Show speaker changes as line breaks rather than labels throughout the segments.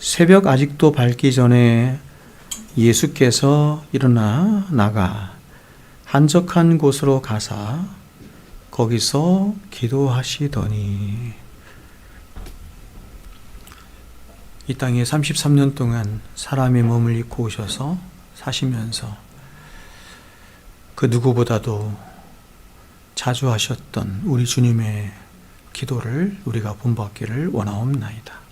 새벽 아직도 밝기 전에 예수께서 일어나 나가 한적한 곳으로 가사 거기서 기도하시더니, 이 땅에 33년 동안 사람의 몸을 입고 오셔서 사시면서 그 누구보다도 자주 하셨던 우리 주님의 기도를 우리가 본받기를 원하옵나이다.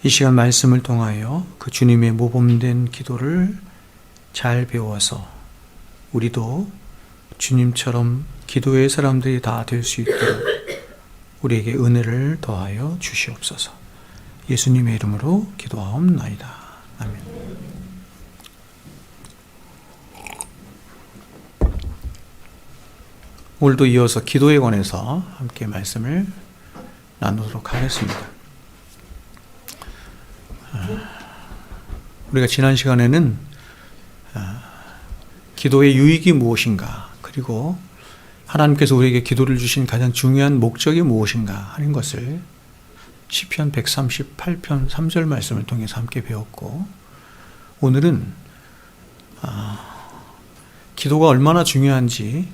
이 시간 말씀을 통하여 그 주님의 모범된 기도를 잘 배워서 우리도 주님처럼 기도의 사람들이 다 될 수 있도록 우리에게 은혜를 더하여 주시옵소서. 예수님의 이름으로 기도하옵나이다. 아멘. 오늘도 이어서 기도에 관해서 함께 말씀을 나누도록 하겠습니다. 우리가 지난 시간에는 기도의 유익이 무엇인가, 그리고 하나님께서 우리에게 기도를 주신 가장 중요한 목적이 무엇인가 하는 것을 시편 138편 3절 말씀을 통해서 함께 배웠고, 오늘은 기도가 얼마나 중요한지,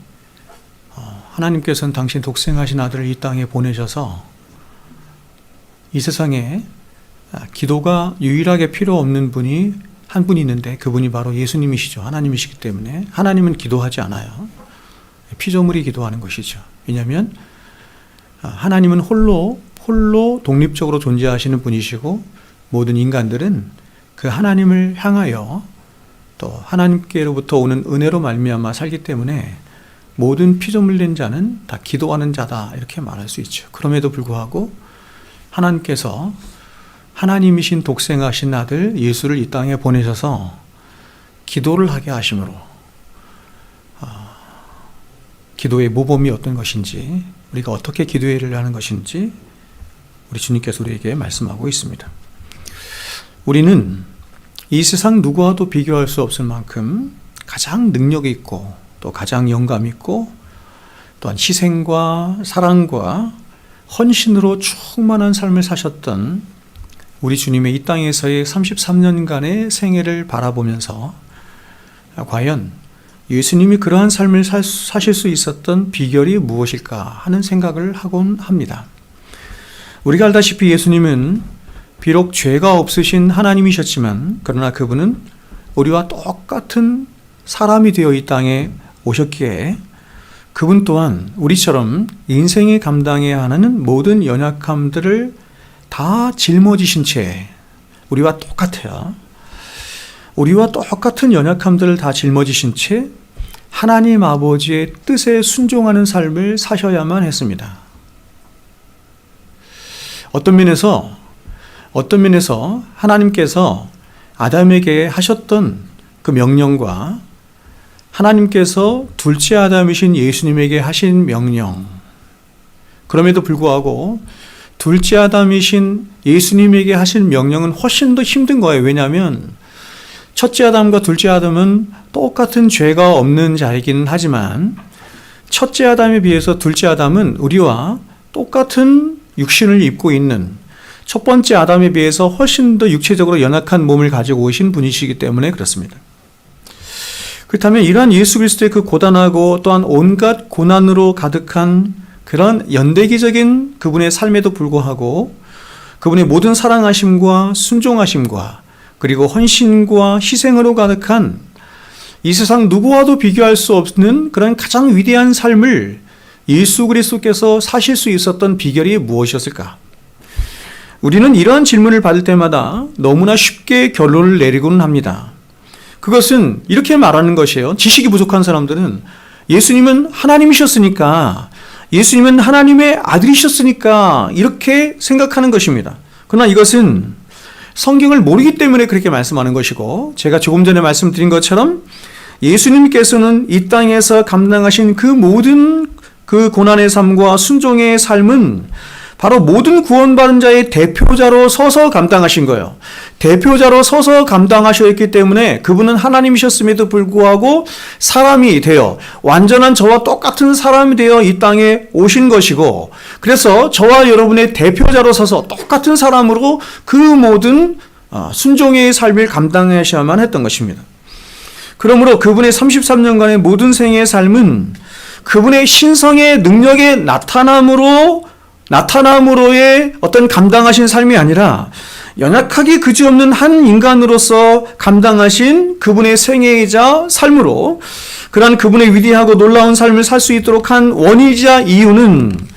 하나님께서는 당신 독생하신 아들을 이 땅에 보내셔서 이 세상에 기도가 유일하게 필요 없는 분이 한 분이 있는데, 그분이 바로 예수님이시죠. 하나님이시기 때문에 하나님은 기도하지 않아요. 피조물이 기도하는 것이죠. 왜냐하면 하나님은 홀로 독립적으로 존재하시는 분이시고, 모든 인간들은 그 하나님을 향하여 또 하나님께로부터 오는 은혜로 말미암아 살기 때문에 모든 피조물된 자는 다 기도하는 자다, 이렇게 말할 수 있죠. 그럼에도 불구하고 하나님께서 하나님이신 독생하신 아들 예수를 이 땅에 보내셔서 기도를 하게 하심으로 기도의 모범이 어떤 것인지, 우리가 어떻게 기도를 하는 것인지 우리 주님께서 우리에게 말씀하고 있습니다. 우리는 이 세상 누구와도 비교할 수 없을 만큼 가장 능력이 있고 또 가장 영감 있고 또한 희생과 사랑과 헌신으로 충만한 삶을 사셨던 우리 주님의 이 땅에서의 33년간의 생애를 바라보면서 과연 예수님이 그러한 삶을 사실 수 있었던 비결이 무엇일까 하는 생각을 하곤 합니다. 우리가 알다시피 예수님은 비록 죄가 없으신 하나님이셨지만, 그러나 그분은 우리와 똑같은 사람이 되어 이 땅에 오셨기에 그분 또한 우리처럼 인생에 감당해야 하는 모든 연약함들을 다 짊어지신 채, 우리와 똑같아요. 우리와 똑같은 연약함들을 다 짊어지신 채 하나님 아버지의 뜻에 순종하는 삶을 사셔야만 했습니다. 어떤 면에서 하나님께서 아담에게 하셨던 그 명령과 하나님께서 둘째 아담이신 예수님에게 하신 명령, 그럼에도 불구하고 둘째 아담이신 예수님에게 하신 명령은 훨씬 더 힘든 거예요. 왜냐하면 첫째 아담과 둘째 아담은 똑같은 죄가 없는 자이기는 하지만, 첫째 아담에 비해서 둘째 아담은 우리와 똑같은 육신을 입고 있는, 첫 번째 아담에 비해서 훨씬 더 육체적으로 연약한 몸을 가지고 오신 분이시기 때문에 그렇습니다. 그렇다면 이러한 예수 그리스도의 그 고단하고 또한 온갖 고난으로 가득한 그런 연대기적인 그분의 삶에도 불구하고 그분의 모든 사랑하심과 순종하심과 그리고 헌신과 희생으로 가득한 이 세상 누구와도 비교할 수 없는 그런 가장 위대한 삶을 예수 그리스도께서 사실 수 있었던 비결이 무엇이었을까? 우리는 이러한 질문을 받을 때마다 너무나 쉽게 결론을 내리고는 합니다. 그것은 이렇게 말하는 것이에요. 지식이 부족한 사람들은 예수님은 하나님이셨으니까, 예수님은 하나님의 아들이셨으니까 이렇게 생각하는 것입니다. 그러나 이것은 성경을 모르기 때문에 그렇게 말씀하는 것이고, 제가 조금 전에 말씀드린 것처럼 예수님께서는 이 땅에서 감당하신 그 모든 그 고난의 삶과 순종의 삶은 바로 모든 구원받은 자의 대표자로 서서 감당하신 거예요. 대표자로 서서 감당하셨기 때문에 그분은 하나님이셨음에도 불구하고 사람이 되어 완전한 저와 똑같은 사람이 되어 이 땅에 오신 것이고, 그래서 저와 여러분의 대표자로 서서 똑같은 사람으로 그 모든 순종의 삶을 감당하셔야만 했던 것입니다. 그러므로 그분의 33년간의 모든 생애의 삶은 그분의 신성의 능력의 나타남으로의 어떤 감당하신 삶이 아니라 연약하기 그지없는 한 인간으로서 감당하신 그분의 생애이자 삶으로 그러한 그분의 위대하고 놀라운 삶을 살 수 있도록 한 원인이자 이유는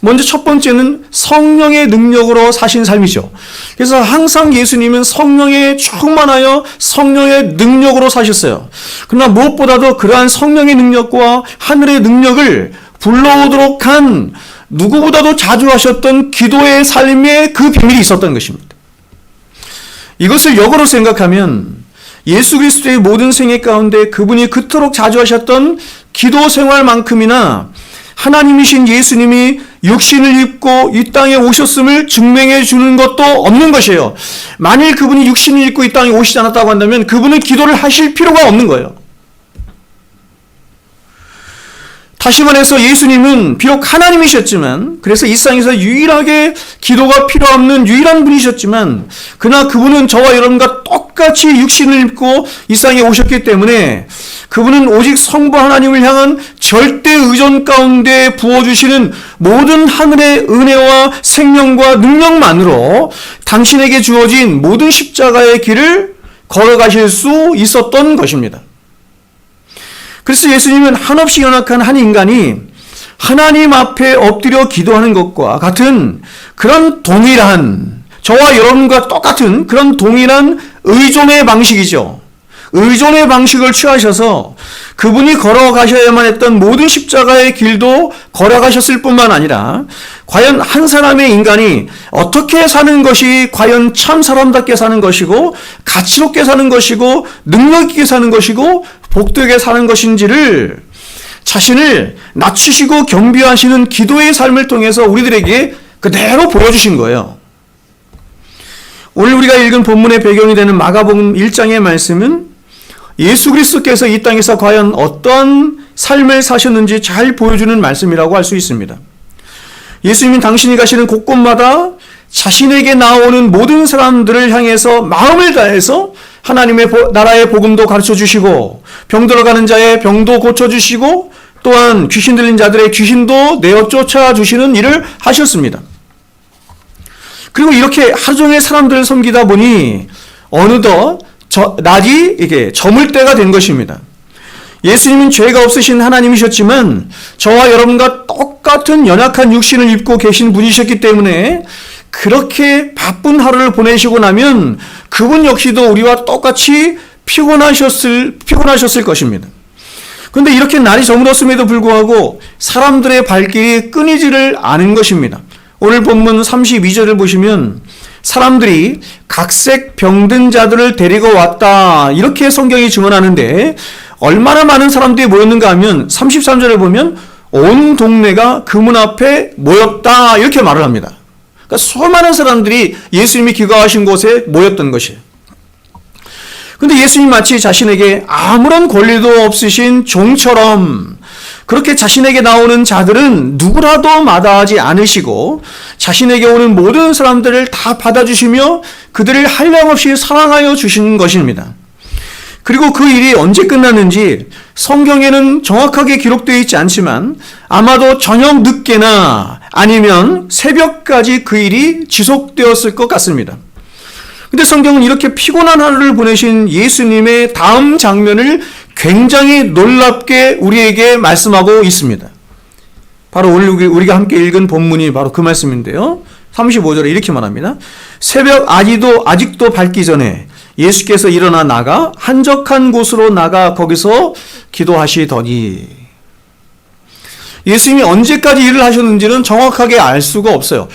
먼저 첫 번째는 성령의 능력으로 사신 삶이죠. 그래서 항상 예수님은 성령에 충만하여 성령의 능력으로 사셨어요. 그러나 무엇보다도 그러한 성령의 능력과 하늘의 능력을 불러오도록 한 누구보다도 자주 하셨던 기도의 삶에 그 비밀이 있었던 것입니다. 이것을 역으로 생각하면 예수 그리스도의 모든 생애 가운데 그분이 그토록 자주 하셨던 기도 생활만큼이나 하나님이신 예수님이 육신을 입고 이 땅에 오셨음을 증명해 주는 것도 없는 것이에요. 만일 그분이 육신을 입고 이 땅에 오시지 않았다고 한다면 그분은 기도를 하실 필요가 없는 거예요. 다시 말해서 예수님은 비록 하나님이셨지만, 그래서 이 세상에서 유일하게 기도가 필요 없는 유일한 분이셨지만, 그러나 그분은 저와 여러분과 똑같이 육신을 입고 이 세상에 오셨기 때문에 그분은 오직 성부 하나님을 향한 절대 의존 가운데 부어주시는 모든 하늘의 은혜와 생명과 능력만으로 당신에게 주어진 모든 십자가의 길을 걸어가실 수 있었던 것입니다. 그래서 예수님은 한없이 연약한 한 인간이 하나님 앞에 엎드려 기도하는 것과 같은 그런 동일한, 저와 여러분과 똑같은 그런 동일한 의존의 방식이죠. 의존의 방식을 취하셔서 그분이 걸어가셔야만 했던 모든 십자가의 길도 걸어가셨을 뿐만 아니라 과연 한 사람의 인간이 어떻게 사는 것이 과연 참 사람답게 사는 것이고 가치롭게 사는 것이고 능력 있게 사는 것이고 복되게 사는 것인지를 자신을 낮추시고 겸비하시는 기도의 삶을 통해서 우리들에게 그대로 보여주신 거예요. 오늘 우리가 읽은 본문의 배경이 되는 마가복음 1장의 말씀은 예수 그리스도께서 이 땅에서 과연 어떤 삶을 사셨는지 잘 보여주는 말씀이라고 할 수 있습니다. 예수님은 당신이 가시는 곳곳마다 자신에게 나오는 모든 사람들을 향해서 마음을 다해서 하나님의 나라의 복음도 가르쳐 주시고 병들어 가는 자의 병도 고쳐 주시고 또한 귀신 들린 자들의 귀신도 내어 쫓아 주시는 일을 하셨습니다. 그리고 이렇게 하루 종일 사람들을 섬기다 보니 어느덧 낮이 이게 저물 때가 된 것입니다. 예수님은 죄가 없으신 하나님이셨지만 저와 여러분과 똑같은 연약한 육신을 입고 계신 분이셨기 때문에 그렇게 바쁜 하루를 보내시고 나면 그분 역시도 우리와 똑같이 피곤하셨을 것입니다. 그런데 이렇게 날이 저물었음에도 불구하고 사람들의 발길이 끊이지를 않은 것입니다. 오늘 본문 32절을 보시면 사람들이 각색 병든 자들을 데리고 왔다 이렇게 성경이 증언하는데 얼마나 많은 사람들이 모였는가 하면 33절에 보면 온 동네가 그 문 앞에 모였다 이렇게 말을 합니다. 그러니까 수많은 사람들이 예수님이 기거하신 곳에 모였던 것이에요. 그런데 예수님 마치 자신에게 아무런 권리도 없으신 종처럼 그렇게 자신에게 나오는 자들은 누구라도 마다하지 않으시고 자신에게 오는 모든 사람들을 다 받아주시며 그들을 한량없이 사랑하여 주시는 것입니다. 그리고 그 일이 언제 끝났는지 성경에는 정확하게 기록되어 있지 않지만 아마도 저녁 늦게나 아니면 새벽까지 그 일이 지속되었을 것 같습니다. 근데 성경은 이렇게 피곤한 하루를 보내신 예수님의 다음 장면을 굉장히 놀랍게 우리에게 말씀하고 있습니다. 바로 오늘 우리가 함께 읽은 본문이 바로 그 말씀인데요. 35절에 이렇게 말합니다. 새벽 아직도 밝기 전에 예수께서 일어나 나가 한적한 곳으로 나가 거기서 기도하시더니 예수님이 언제까지 일을 하셨는지는 정확하게 알 수가 없어요.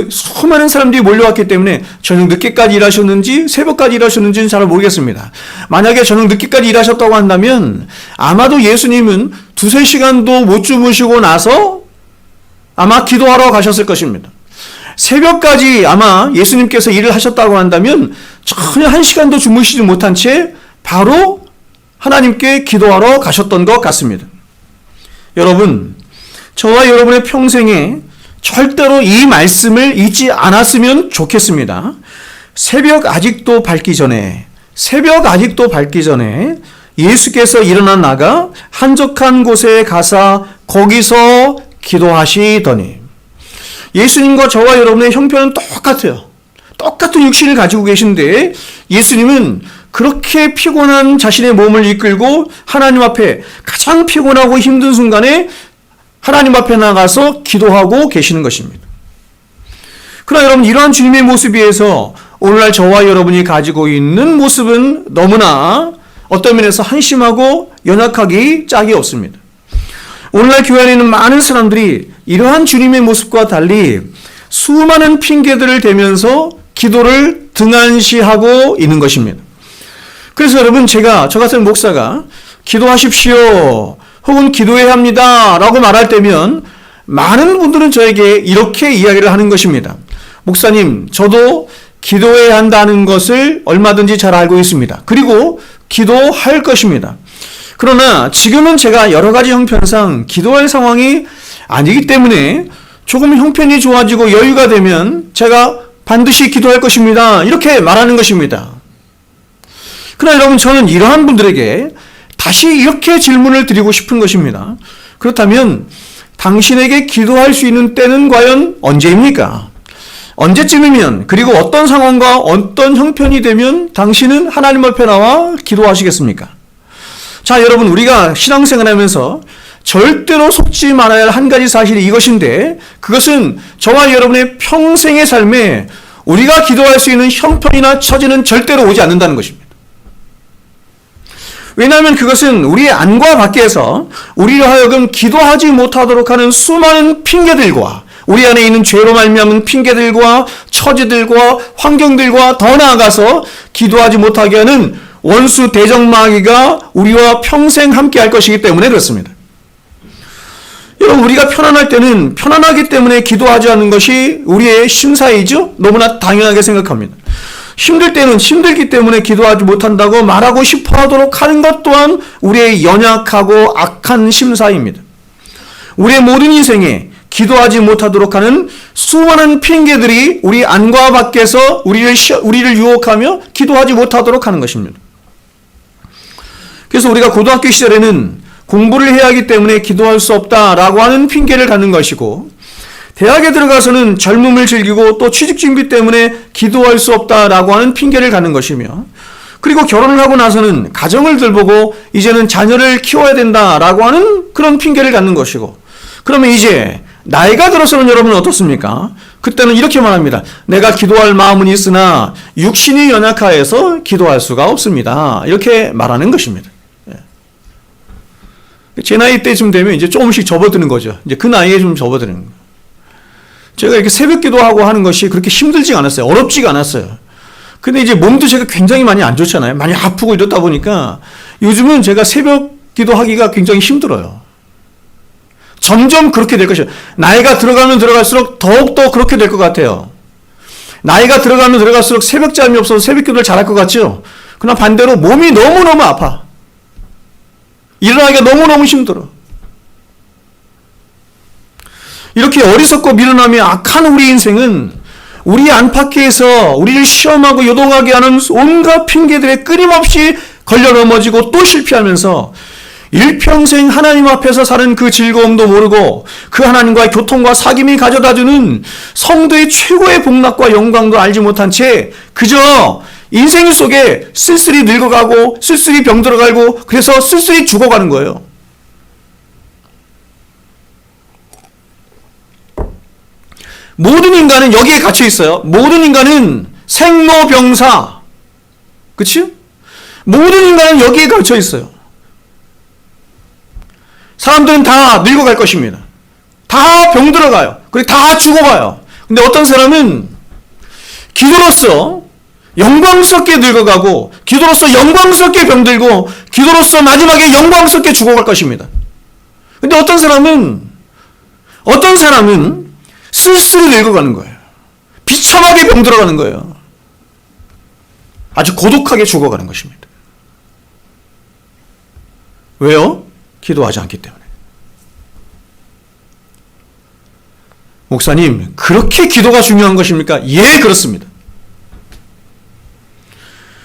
수많은 사람들이 몰려왔기 때문에 저녁 늦게까지 일하셨는지 새벽까지 일하셨는지는 잘 모르겠습니다. 만약에 저녁 늦게까지 일하셨다고 한다면 아마도 예수님은 2-3시간도 못 주무시고 나서 아마 기도하러 가셨을 것입니다. 새벽까지 아마 예수님께서 일을 하셨다고 한다면 전혀 한 시간도 주무시지 못한 채 바로 하나님께 기도하러 가셨던 것 같습니다. 여러분, 저와 여러분의 평생에 절대로 이 말씀을 잊지 않았으면 좋겠습니다. 새벽 아직도 밝기 전에 예수께서 일어나 나가 한적한 곳에 가사 거기서 기도하시더니, 예수님과 저와 여러분의 형편은 똑같아요. 똑같은 육신을 가지고 계신데 예수님은 그렇게 피곤한 자신의 몸을 이끌고 하나님 앞에 가장 피곤하고 힘든 순간에 하나님 앞에 나가서 기도하고 계시는 것입니다. 그러나 여러분, 이러한 주님의 모습에 비해서 오늘날 저와 여러분이 가지고 있는 모습은 너무나 어떤 면에서 한심하고 연약하기 짝이 없습니다. 오늘날 교회 안에 있는 많은 사람들이 이러한 주님의 모습과 달리 수많은 핑계들을 대면서 기도를 등한시하고 있는 것입니다. 그래서 여러분, 저 같은 목사가 기도하십시오 혹은 기도해야 합니다 라고 말할 때면 많은 분들은 저에게 이렇게 이야기를 하는 것입니다. 목사님, 저도 기도해야 한다는 것을 얼마든지 잘 알고 있습니다. 그리고 기도할 것입니다. 그러나 지금은 제가 여러 가지 형편상 기도할 상황이 아니기 때문에 조금 형편이 좋아지고 여유가 되면 제가 반드시 기도할 것입니다. 이렇게 말하는 것입니다. 그러나 여러분, 저는 이러한 분들에게 다시 이렇게 질문을 드리고 싶은 것입니다. 그렇다면 당신에게 기도할 수 있는 때는 과연 언제입니까? 언제쯤이면, 그리고 어떤 상황과 어떤 형편이 되면 당신은 하나님 앞에 나와 기도하시겠습니까? 자, 여러분, 우리가 신앙생활 하면서 절대로 속지 말아야 할 한 가지 사실이 이것인데, 그것은 저와 여러분의 평생의 삶에 우리가 기도할 수 있는 형편이나 처지는 절대로 오지 않는다는 것입니다. 왜냐하면 그것은 우리의 안과 밖에서 우리로 하여금 기도하지 못하도록 하는 수많은 핑계들과 우리 안에 있는 죄로 말미암은 핑계들과 처지들과 환경들과 더 나아가서 기도하지 못하게 하는 원수 대적마귀가 우리와 평생 함께 할 것이기 때문에 그렇습니다. 여러분, 우리가 편안할 때는 편안하기 때문에 기도하지 않는 것이 우리의 심사이죠? 너무나 당연하게 생각합니다. 힘들 때는 힘들기 때문에 기도하지 못한다고 말하고 싶어 하도록 하는 것 또한 우리의 연약하고 악한 심사입니다. 우리의 모든 인생에 기도하지 못하도록 하는 수많은 핑계들이 우리 안과 밖에서 우리를 유혹하며 기도하지 못하도록 하는 것입니다. 그래서 우리가 고등학교 시절에는 공부를 해야 하기 때문에 기도할 수 없다라고 하는 핑계를 갖는 것이고, 대학에 들어가서는 젊음을 즐기고 또 취직 준비 때문에 기도할 수 없다라고 하는 핑계를 갖는 것이며, 그리고 결혼을 하고 나서는 가정을 들보고 이제는 자녀를 키워야 된다라고 하는 그런 핑계를 갖는 것이고, 그러면 이제 나이가 들어서는 여러분은 어떻습니까? 그때는 이렇게 말합니다. 내가 기도할 마음은 있으나 육신이 연약하여서 기도할 수가 없습니다. 이렇게 말하는 것입니다. 제 나이 때쯤 되면 이제 조금씩 접어드는 거죠. 이제 그 나이에 좀 접어드는 거예요. 제가 이렇게 새벽 기도하고 하는 것이 그렇게 힘들지가 않았어요. 어렵지가 않았어요. 근데 이제 몸도 제가 굉장히 많이 안 좋잖아요. 많이 아프고 이러다 보니까 요즘은 제가 새벽 기도하기가 굉장히 힘들어요. 점점 그렇게 될 것이에요. 나이가 들어가면 들어갈수록 더욱더 그렇게 될 것 같아요. 나이가 들어가면 들어갈수록 새벽잠이 없어서 새벽 기도를 잘할 것 같죠? 그러나 반대로 몸이 너무너무 아파. 일어나기가 너무너무 힘들어. 이렇게 어리석고 미련함이 악한 우리 인생은 우리 안팎에서 우리를 시험하고 요동하게 하는 온갖 핑계들에 끊임없이 걸려 넘어지고 또 실패하면서 일평생 하나님 앞에서 사는 그 즐거움도 모르고 그 하나님과의 교통과 사귐이 가져다주는 성도의 최고의 복락과 영광도 알지 못한 채 그저 인생 속에 쓸쓸히 늙어가고 쓸쓸히 병들어가고 그래서 쓸쓸히 죽어가는 거예요. 모든 인간은 여기에 갇혀 있어요. 모든 인간은 생로병사. 그치? 모든 인간은 여기에 갇혀 있어요. 사람들은 다 늙어갈 것입니다. 다 병들어가요. 그리고 다 죽어가요. 근데 어떤 사람은 기도로서 영광스럽게 늙어가고 기도로서 영광스럽게 병들고 기도로서 마지막에 영광스럽게 죽어갈 것입니다. 근데 어떤 사람은 쓸쓸히 늙어가는 거예요. 비참하게 병들어가는 거예요. 아주 고독하게 죽어가는 것입니다. 왜요? 기도하지 않기 때문에. 목사님, 그렇게 기도가 중요한 것입니까? 예, 그렇습니다.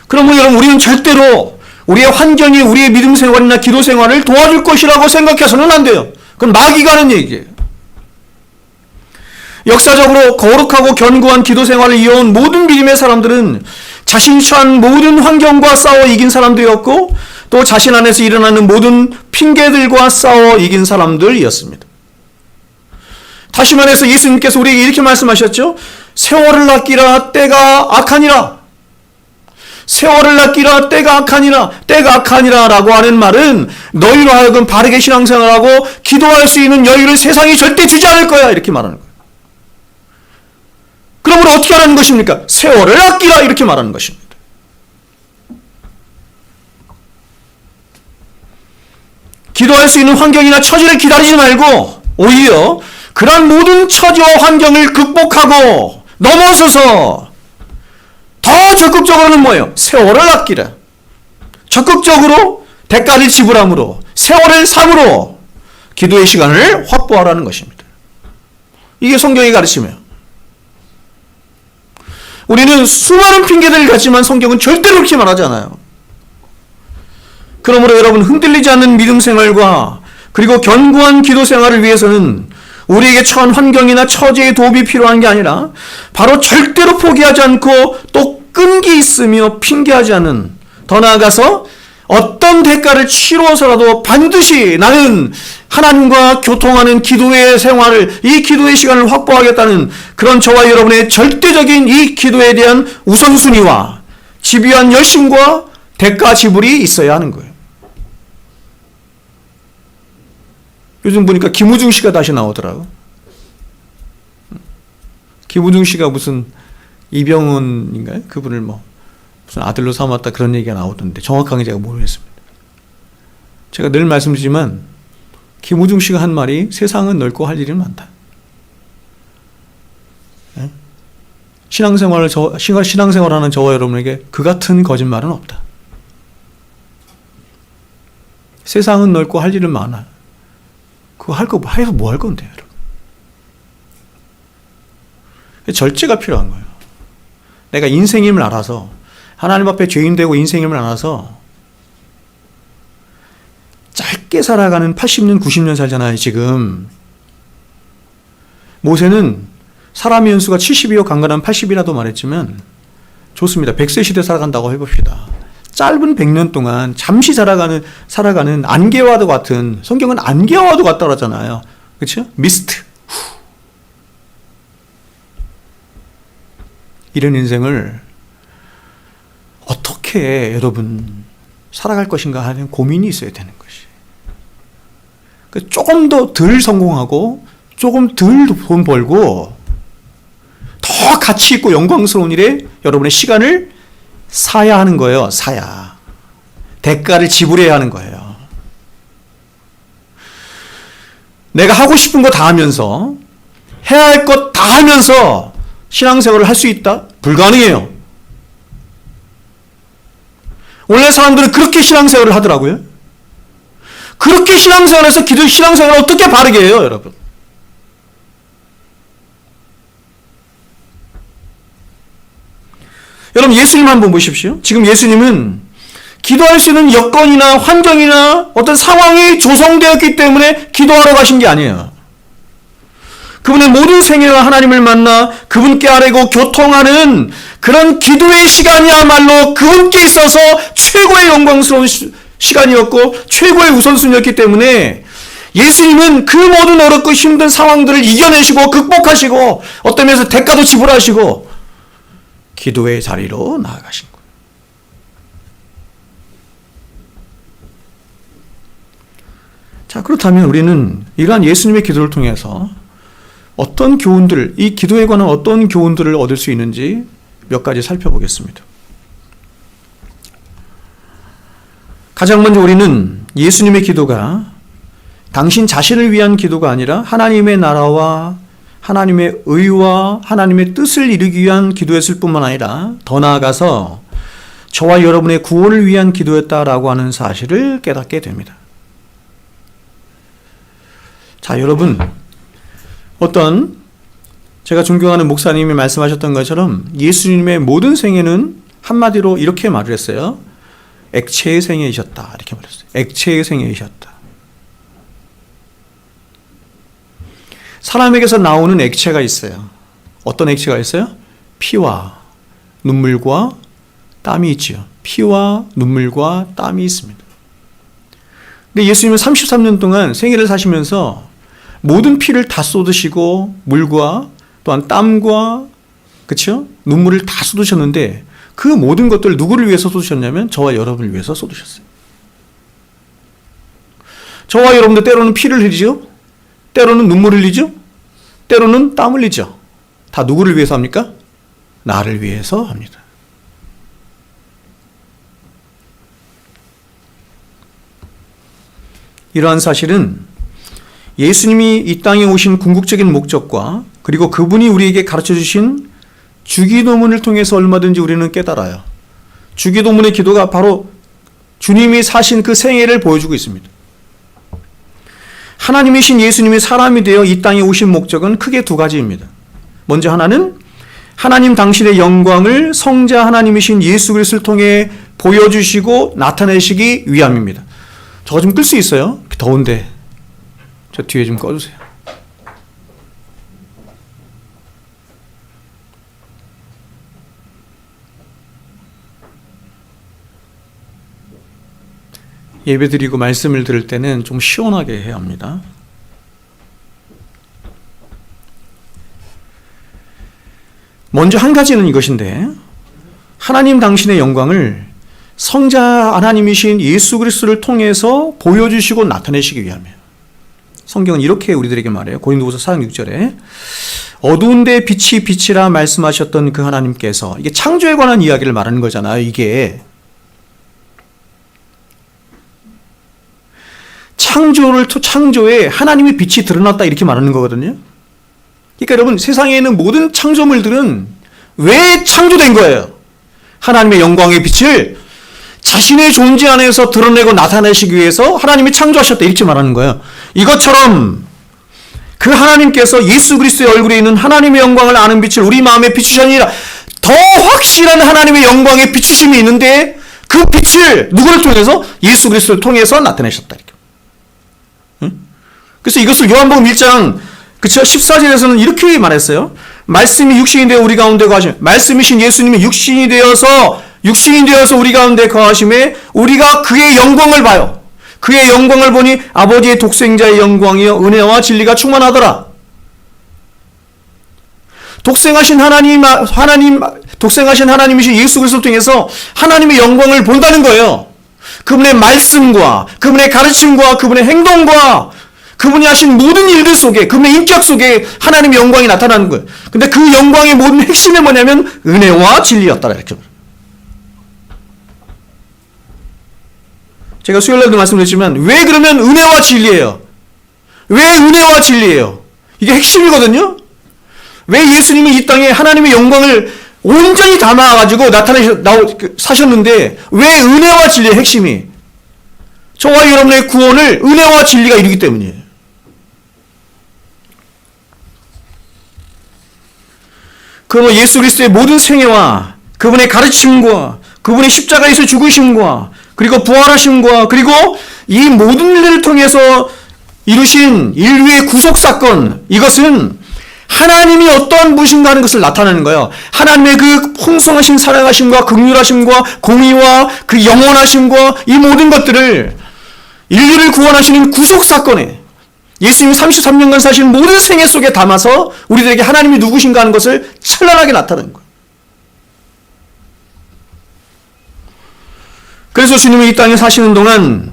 그러면 여러분, 우리는 절대로 우리의 환경이 우리의 믿음 생활이나 기도 생활을 도와줄 것이라고 생각해서는 안 돼요. 그건 마귀가 하는 얘기예요. 역사적으로 거룩하고 견고한 기도 생활을 이어온 모든 믿음의 사람들은 자신이 처한 모든 환경과 싸워 이긴 사람들이었고, 또 자신 안에서 일어나는 모든 핑계들과 싸워 이긴 사람들이었습니다. 다시 말해서 예수님께서 우리에게 이렇게 말씀하셨죠. 세월을 아끼라, 때가 악하니라. 세월을 아끼라, 때가 악하니라. 때가 악하니라 라고 하는 말은 너희로 하여금 바르게 신앙생활하고 기도할 수 있는 여유를 세상이 절대 주지 않을 거야, 이렇게 말하는 거예요. 그러므로 어떻게 하라는 것입니까? 세월을 아끼라, 이렇게 말하는 것입니다. 기도할 수 있는 환경이나 처지를 기다리지 말고 오히려 그런 모든 처지와 환경을 극복하고 넘어서서 더 적극적으로는 뭐예요? 세월을 아끼라. 적극적으로 대가를 지불함으로, 세월을 삼으로 기도의 시간을 확보하라는 것입니다. 이게 성경의 가르침이에요. 우리는 수많은 핑계들을 갖지만 성경은 절대로 그렇게 말하지 않아요. 그러므로 여러분, 흔들리지 않는 믿음 생활과 그리고 견고한 기도 생활을 위해서는 우리에게 처한 환경이나 처지의 도움이 필요한 게 아니라 바로 절대로 포기하지 않고 또 끈기 있으며 핑계하지 않는, 더 나아가서 어떤 대가를 치러서라도 반드시 나는 하나님과 교통하는 기도의 생활을, 이 기도의 시간을 확보하겠다는 그런 저와 여러분의 절대적인 이 기도에 대한 우선순위와 집요한 열심과 대가 지불이 있어야 하는 거예요. 요즘 보니까 김우중 씨가 다시 나오더라고. 김우중 씨가 무슨 이병헌인가요? 그분을 무슨 아들로 삼았다 그런 얘기가 나오던데 정확하게 제가 모르겠습니다. 제가 늘 말씀드리지만 김우중 씨가 한 말이 세상은 넓고 할 일이 많다. 신앙생활하는 저와 여러분에게 그 같은 거짓말은 없다. 세상은 넓고 할 일은 많아. 그거 해서 뭐 할 건데요, 여러분? 절제가 필요한 거예요. 내가 인생임을 알아서, 하나님 앞에 죄인되고 인생임을 알아서 짧게 살아가는 80년, 90년 살잖아요, 지금. 모세는 사람의 연수가 70이요 강건한 80이라도 말했지만 좋습니다. 100세 시대 살아간다고 해봅시다. 짧은 100년 동안 잠시 살아가는 안개와도 같은, 성경은 안개와도 같다고 하잖아요. 그렇죠? 미스트. 이런 인생을 어떻게 여러분 살아갈 것인가 하는 고민이 있어야 되는 것이. 조금 더 덜 성공하고 조금 덜 돈 벌고 더 가치 있고 영광스러운 일에 여러분의 시간을 사야 하는 거예요. 사야. 대가를 지불해야 하는 거예요. 내가 하고 싶은 거 다 하면서, 해야 할 것 다 하면서 신앙생활을 할 수 있다? 불가능해요. 원래 사람들은 그렇게 신앙생활을 하더라고요. 그렇게 신앙생활해서 신앙생활을 어떻게 바르게 해요, 여러분? 여러분, 예수님 한번 보십시오. 지금 예수님은 기도할 수 있는 여건이나 환경이나 어떤 상황이 조성되었기 때문에 기도하러 가신 게 아니에요. 그분의 모든 생애와 하나님을 만나 그분께 아뢰고 교통하는 그런 기도의 시간이야말로 그분께 있어서 최고의 영광스러운 시간이었고 최고의 우선순위였기 때문에 예수님은 그 모든 어렵고 힘든 상황들을 이겨내시고 극복하시고 어떤 면에서 대가도 지불하시고 기도의 자리로 나아가신 거예요. 자, 그렇다면 우리는 이러한 예수님의 기도를 통해서 어떤 교훈들, 이 기도에 관한 어떤 교훈들을 얻을 수 있는지 몇 가지 살펴보겠습니다. 가장 먼저 우리는 예수님의 기도가 당신 자신을 위한 기도가 아니라 하나님의 나라와 하나님의 의와 하나님의 뜻을 이루기 위한 기도였을 뿐만 아니라 더 나아가서 저와 여러분의 구원을 위한 기도였다라고 하는 사실을 깨닫게 됩니다. 자, 여러분, 제가 존경하는 목사님이 말씀하셨던 것처럼 예수님의 모든 생애는 한마디로 이렇게 말을 했어요. 액체의 생애이셨다. 이렇게 말했어요. 액체의 생애이셨다. 사람에게서 나오는 액체가 있어요. 어떤 액체가 있어요? 피와 눈물과 땀이 있지요. 피와 눈물과 땀이 있습니다. 근데 예수님은 33년 동안 생애를 사시면서 모든 피를 다 쏟으시고 물과 또한 땀과 그렇죠? 눈물을 다 쏟으셨는데 그 모든 것들을 누구를 위해서 쏟으셨냐면 저와 여러분을 위해서 쏟으셨어요. 저와 여러분도 때로는 피를 흘리죠. 때로는 눈물을 흘리죠. 때로는 땀을 흘리죠. 다 누구를 위해서 합니까? 나를 위해서 합니다. 이러한 사실은 예수님이 이 땅에 오신 궁극적인 목적과 그리고 그분이 우리에게 가르쳐 주신 주기도문을 통해서 얼마든지 우리는 깨달아요. 주기도문의 기도가 바로 주님이 사신 그 생애를 보여주고 있습니다. 하나님이신 예수님이 사람이 되어 이 땅에 오신 목적은 크게 두 가지입니다. 먼저 하나는 하나님 당신의 영광을 성자 하나님이신 예수 그리스도를 통해 보여주시고 나타내시기 위함입니다. 저거 좀 끌 수 있어요? 더운데 저 뒤에 좀 꺼주세요. 예배드리고 말씀을 들을 때는 좀 시원하게 해야 합니다. 먼저 한 가지는 이것인데 하나님 당신의 영광을 성자 하나님이신 예수 그리스도를 통해서 보여주시고 나타내시기 위함이에요. 성경은 이렇게 우리들에게 말해요. 고린도후서 4장 6절에 어두운 데 빛이 빛이라 말씀하셨던 그 하나님께서, 이게 창조에 관한 이야기를 말하는 거잖아요. 이게 창조에 하나님의 빛이 드러났다 이렇게 말하는 거거든요. 그러니까 여러분, 세상에 있는 모든 창조물들은 왜 창조된 거예요? 하나님의 영광의 빛을 자신의 존재 안에서 드러내고 나타내시기 위해서 하나님이 창조하셨다 이렇게 말하는 거예요. 이것처럼 그 하나님께서 예수 그리스도의 얼굴에 있는 하나님의 영광을 아는 빛을 우리 마음에 비추시니라. 더 확실한 하나님의 영광의 비추심이 있는데 그 빛을 누구를 통해서? 예수 그리스도를 통해서 나타내셨다 이렇게. 그래서 이것을 요한복음 1장 14절에서는 이렇게 말했어요. 말씀이 육신이 되어 우리 가운데 거하시며, 말씀이신 예수님이 육신이 되어서 우리 가운데 거하심에 우리가 그의 영광을 봐요. 그의 영광을 보니 아버지의 독생자의 영광이여 은혜와 진리가 충만하더라. 독생하신 하나님이신 예수 그리스도를 통해서 하나님의 영광을 본다는 거예요. 그분의 말씀과 그분의 가르침과 그분의 행동과 그분이 하신 모든 일들 속에, 그분의 인격 속에 하나님의 영광이 나타나는 거예요. 근데 그 영광의 모든 핵심이 뭐냐면 은혜와 진리였다 이렇게. 제가 수요일날도 말씀드렸지만 왜 그러면 은혜와 진리예요? 왜 은혜와 진리예요? 이게 핵심이거든요. 왜 예수님이 이 땅에 하나님의 영광을 온전히 담아가지고 사셨는데 왜 은혜와 진리의 핵심이? 저와 여러분의 구원을 은혜와 진리가 이루기 때문이에요. 그러므로 예수 그리스도의 모든 생애와 그분의 가르침과 그분의 십자가에서 죽으심과 그리고 부활하심과 그리고 이 모든 일을 통해서 이루신 인류의 구속사건, 이것은 하나님이 어떠한 분이신가 하는 것을 나타내는 거예요. 하나님의 그 풍성하신 사랑하심과 긍휼하심과 공의와 그 영원하심과 이 모든 것들을 인류를 구원하시는 구속사건에 예수님이 33년간 사신 모든 생애 속에 담아서 우리들에게 하나님이 누구신가 하는 것을 찬란하게 나타내는 거예요. 그래서 주님이 이 땅에 사시는 동안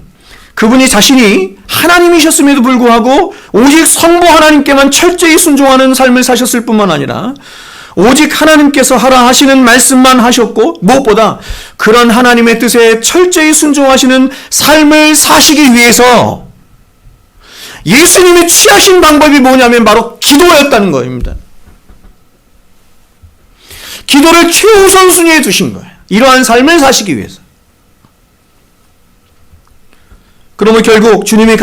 그분이 자신이 하나님이셨음에도 불구하고 오직 성부 하나님께만 철저히 순종하는 삶을 사셨을 뿐만 아니라 오직 하나님께서 하라 하시는 말씀만 하셨고, 무엇보다 그런 하나님의 뜻에 철저히 순종하시는 삶을 사시기 위해서 예수님이 취하신 방법이 뭐냐면 바로 기도였다는 겁니다. 기도를 최우선순위에 두신 거예요. 이러한 삶을 사시기 위해서. 그러면 결국 주님이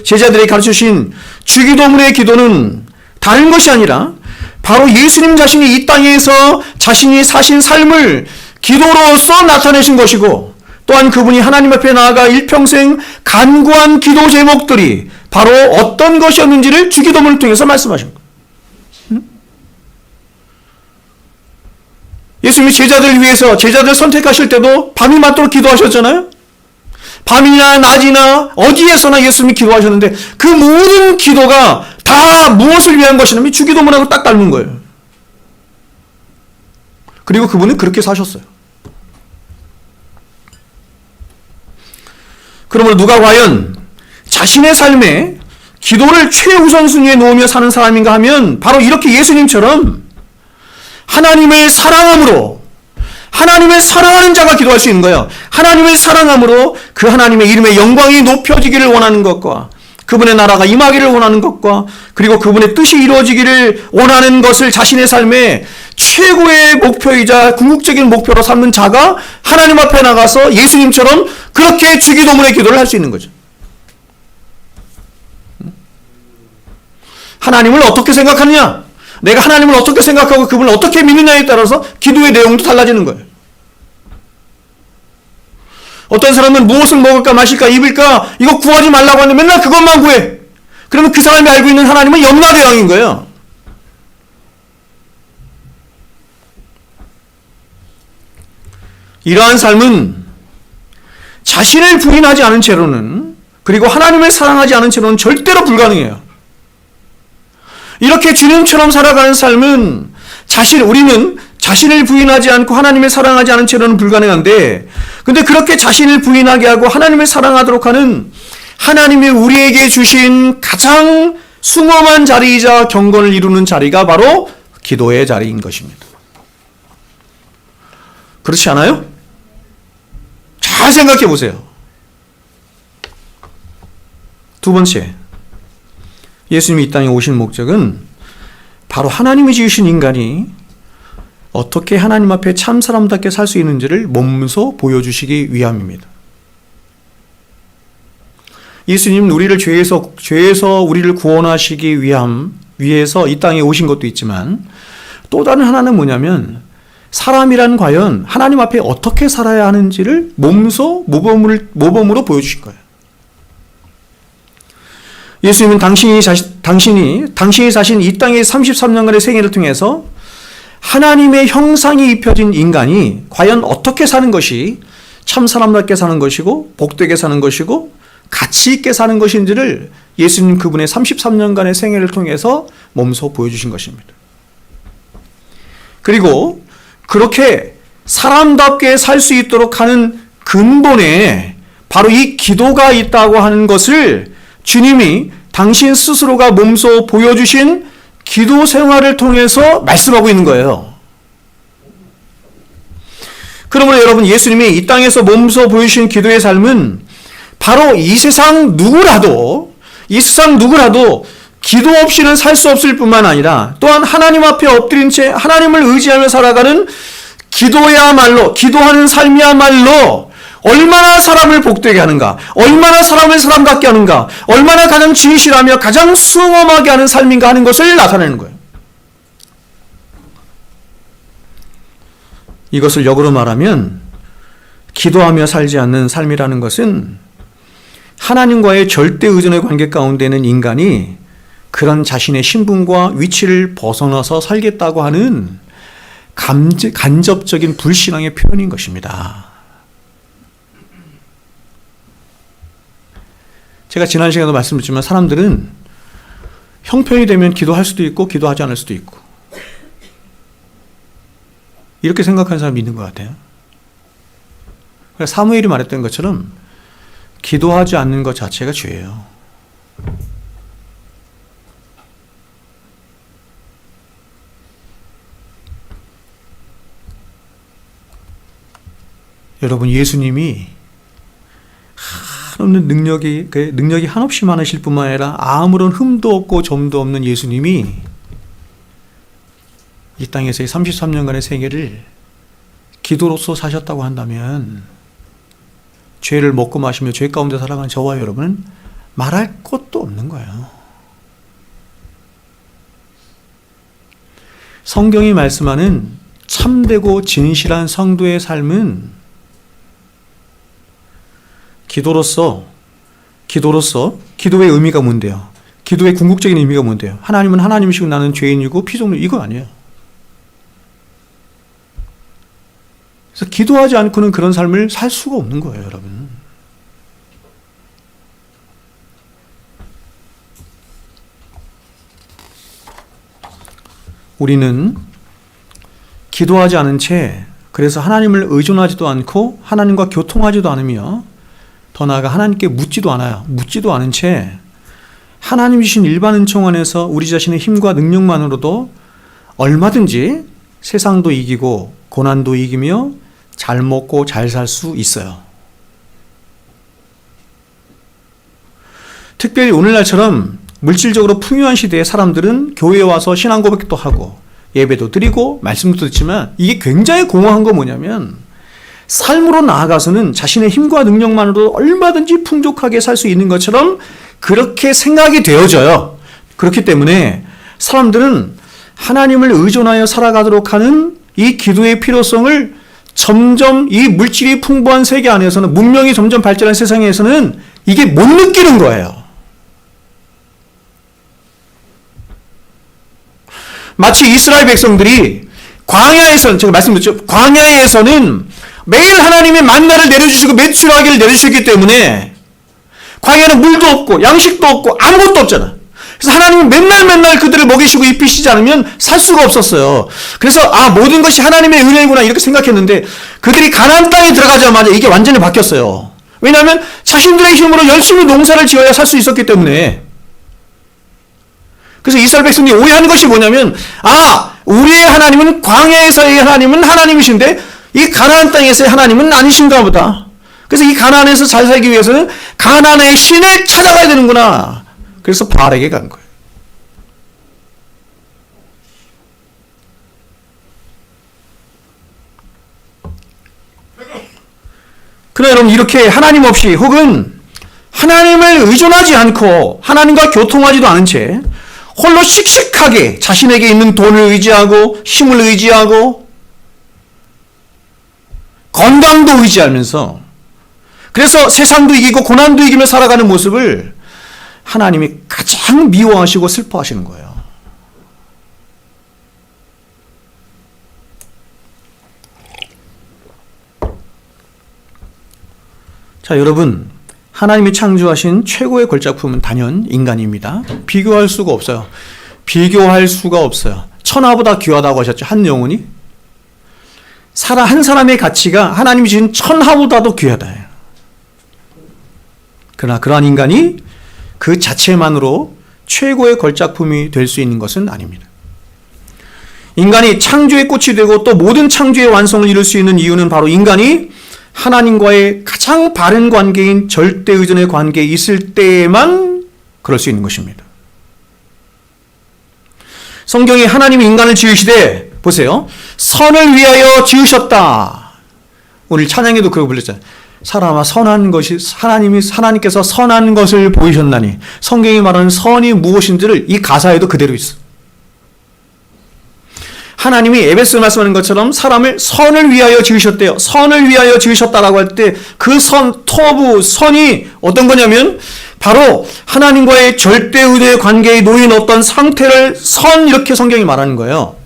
제자들이 가르쳐주신 주기도문의 기도는 다른 것이 아니라 바로 예수님 자신이 이 땅에서 자신이 사신 삶을 기도로서 나타내신 것이고, 또한 그분이 하나님 앞에 나아가 일평생 간구한 기도 제목들이 바로 어떤 것이었는지를 주기도문을 통해서 말씀하신 거예요. 예수님이 제자들을 위해서 제자들 선택하실 때도 밤이 맞도록 기도하셨잖아요. 밤이나 낮이나 어디에서나 예수님이 기도하셨는데 그 모든 기도가 다 무엇을 위한 것이냐면 주기도문하고 딱 닮은 거예요. 그리고 그분은 그렇게 사셨어요. 그러므로 누가 과연 자신의 삶에 기도를 최우선순위에 놓으며 사는 사람인가 하면 바로 이렇게 예수님처럼 하나님을 사랑함으로, 하나님을 사랑하는 자가 기도할 수 있는 거예요. 하나님을 사랑함으로 그 하나님의 이름의 영광이 높여지기를 원하는 것과 그분의 나라가 임하기를 원하는 것과 그리고 그분의 뜻이 이루어지기를 원하는 것을 자신의 삶의 최고의 목표이자 궁극적인 목표로 삼는 자가 하나님 앞에 나가서 예수님처럼 그렇게 주기도문의 기도를 할 수 있는 거죠. 하나님을 어떻게 생각하느냐, 내가 하나님을 어떻게 생각하고 그분을 어떻게 믿느냐에 따라서 기도의 내용도 달라지는 거예요. 어떤 사람은 무엇을 먹을까 마실까 입을까 이거 구하지 말라고 하는데 맨날 그것만 구해. 그러면 그 사람이 알고 있는 하나님은 염라대왕인 거예요. 이러한 삶은 자신을 부인하지 않은 채로는, 그리고 하나님을 사랑하지 않은 채로는 절대로 불가능해요. 이렇게 주님처럼 살아가는 삶은 우리는 자신을 부인하지 않고 하나님을 사랑하지 않은 채로는 불가능한데, 근데 그렇게 자신을 부인하게 하고 하나님을 사랑하도록 하는 하나님이 우리에게 주신 가장 숭엄한 자리이자 경건을 이루는 자리가 바로 기도의 자리인 것입니다. 그렇지 않아요? 잘 생각해 보세요. 두 번째, 예수님이 이 땅에 오신 목적은 바로 하나님이 지으신 인간이 어떻게 하나님 앞에 참 사람답게 살 수 있는지를 몸소 보여주시기 위함입니다. 예수님은 우리를 죄에서 우리를 구원하시기 위해서 이 땅에 오신 것도 있지만, 또 다른 하나는 뭐냐면 사람이란 과연 하나님 앞에 어떻게 살아야 하는지를 몸소 모범으로 보여주신 거예요. 예수님은 당신이 사신 이 땅의 33년간의 생애를 통해서 하나님의 형상이 입혀진 인간이 과연 어떻게 사는 것이 참 사람답게 사는 것이고 복되게 사는 것이고 가치 있게 사는 것인지를 예수님 그분의 33년간의 생애를 통해서 몸소 보여주신 것입니다. 그리고 그렇게 사람답게 살 수 있도록 하는 근본에 바로 이 기도가 있다고 하는 것을 주님이 당신 스스로가 몸소 보여주신 기도 생활을 통해서 말씀하고 있는 거예요. 그러므로 여러분, 예수님이 이 땅에서 몸소 보여주신 기도의 삶은 바로 이 세상 누구라도 기도 없이는 살 수 없을 뿐만 아니라 또한 하나님 앞에 엎드린 채 하나님을 의지하며 살아가는 기도하는 삶이야말로 얼마나 사람을 복되게 하는가, 얼마나 사람을 사람답게 하는가, 얼마나 가장 진실하며 가장 숭엄하게 하는 삶인가 하는 것을 나타내는 거예요. 이것을 역으로 말하면 기도하며 살지 않는 삶이라는 것은 하나님과의 절대 의존의 관계 가운데 있는 인간이 그런 자신의 신분과 위치를 벗어나서 살겠다고 하는 간접적인 불신앙의 표현인 것입니다. 제가 지난 시간에도 말씀드렸지만 사람들은 형편이 되면 기도할 수도 있고 기도하지 않을 수도 있고 이렇게 생각하는 사람이 있는 것 같아요. 사무엘이 말했던 것처럼 기도하지 않는 것 자체가 죄예요. 여러분, 예수님이 한없는 능력이 한없이 많으실 뿐만 아니라 아무런 흠도 없고 점도 없는 예수님이 이 땅에서의 33년간의 생애를 기도로서 사셨다고 한다면 죄를 먹고 마시며 죄 가운데 살아가는 저와 여러분은 말할 것도 없는 거예요. 성경이 말씀하는 참되고 진실한 성도의 삶은 기도의 의미가 뭔데요? 기도의 궁극적인 의미가 뭔데요? 하나님은 하나님이시고 나는 죄인이고 피조물, 이거 아니에요. 그래서 기도하지 않고는 그런 삶을 살 수가 없는 거예요, 여러분. 우리는 기도하지 않은 채, 그래서 하나님을 의존하지도 않고 하나님과 교통하지도 않으며 더 나아가 하나님께 묻지도 않은 채 하나님 주신 일반 은총 안에서 우리 자신의 힘과 능력만으로도 얼마든지 세상도 이기고 고난도 이기며 잘 먹고 잘 살 수 있어요. 특별히 오늘날처럼 물질적으로 풍요한 시대에 사람들은 교회에 와서 신앙 고백도 하고 예배도 드리고 말씀도 듣지만 이게 굉장히 공허한 거 뭐냐면 삶으로 나아가서는 자신의 힘과 능력만으로 얼마든지 풍족하게 살 수 있는 것처럼 그렇게 생각이 되어져요. 그렇기 때문에 사람들은 하나님을 의존하여 살아가도록 하는 이 기도의 필요성을 점점 이 물질이 풍부한 세계 안에서는, 문명이 점점 발전한 세상에서는 이게 못 느끼는 거예요. 마치 이스라엘 백성들이 광야에서는, 제가 말씀드렸죠, 광야에서는 매일 하나님의 만나를 내려주시고 메추라기를 내려주셨기 때문에 광야는 물도 없고 양식도 없고 아무것도 없잖아. 그래서 하나님은 맨날 그들을 먹이시고 입히시지 않으면 살 수가 없었어요. 그래서 모든 것이 하나님의 은혜구나 이렇게 생각했는데 그들이 가나안 땅에 들어가자마자 이게 완전히 바뀌었어요. 왜냐하면 자신들의 힘으로 열심히 농사를 지어야 살 수 있었기 때문에. 그래서 이스라엘 백성이 오해하는 것이 뭐냐면 우리의 하나님은, 광야에서의 하나님은 하나님이신데 이 가나안 땅에서의 하나님은 아니신가 보다. 그래서 이 가나안에서 잘 살기 위해서는 가나안의 신을 찾아가야 되는구나. 그래서 바알에게 간 거예요. 그러나 여러분, 이렇게 하나님 없이 혹은 하나님을 의존하지 않고 하나님과 교통하지도 않은 채 홀로 씩씩하게 자신에게 있는 돈을 의지하고 힘을 의지하고 건강도 의지하면서, 그래서 세상도 이기고 고난도 이기며 살아가는 모습을 하나님이 가장 미워하시고 슬퍼하시는 거예요. 자, 여러분, 하나님이 창조하신 최고의 걸작품은 단연 인간입니다. 비교할 수가 없어요. 비교할 수가 없어요. 천하보다 귀하다고 하셨죠, 한 영혼이. 한 사람의 가치가 하나님이 주신 천하보다도 귀하다. 그러나 그러한 인간이 그 자체만으로 최고의 걸작품이 될 수 있는 것은 아닙니다. 인간이 창조의 꽃이 되고 또 모든 창조의 완성을 이룰 수 있는 이유는 바로 인간이 하나님과의 가장 바른 관계인 절대의존의 관계에 있을 때에만 그럴 수 있는 것입니다. 성경이 하나님이 인간을 지으시되, 보세요, 선을 위하여 지으셨다. 오늘 찬양에도 그거 불렀잖아요. 사람아, 선한 것이, 하나님께서 선한 것을 보이셨나니. 성경이 말하는 선이 무엇인지를 이 가사에도 그대로 있어. 하나님이 에베소에 말씀하는 것처럼 사람을 선을 위하여 지으셨대요. 선을 위하여 지으셨다라고 할 때 그 선이 어떤 거냐면 바로 하나님과의 절대의존의 관계에 놓인 어떤 상태를 이렇게 성경이 말하는 거예요.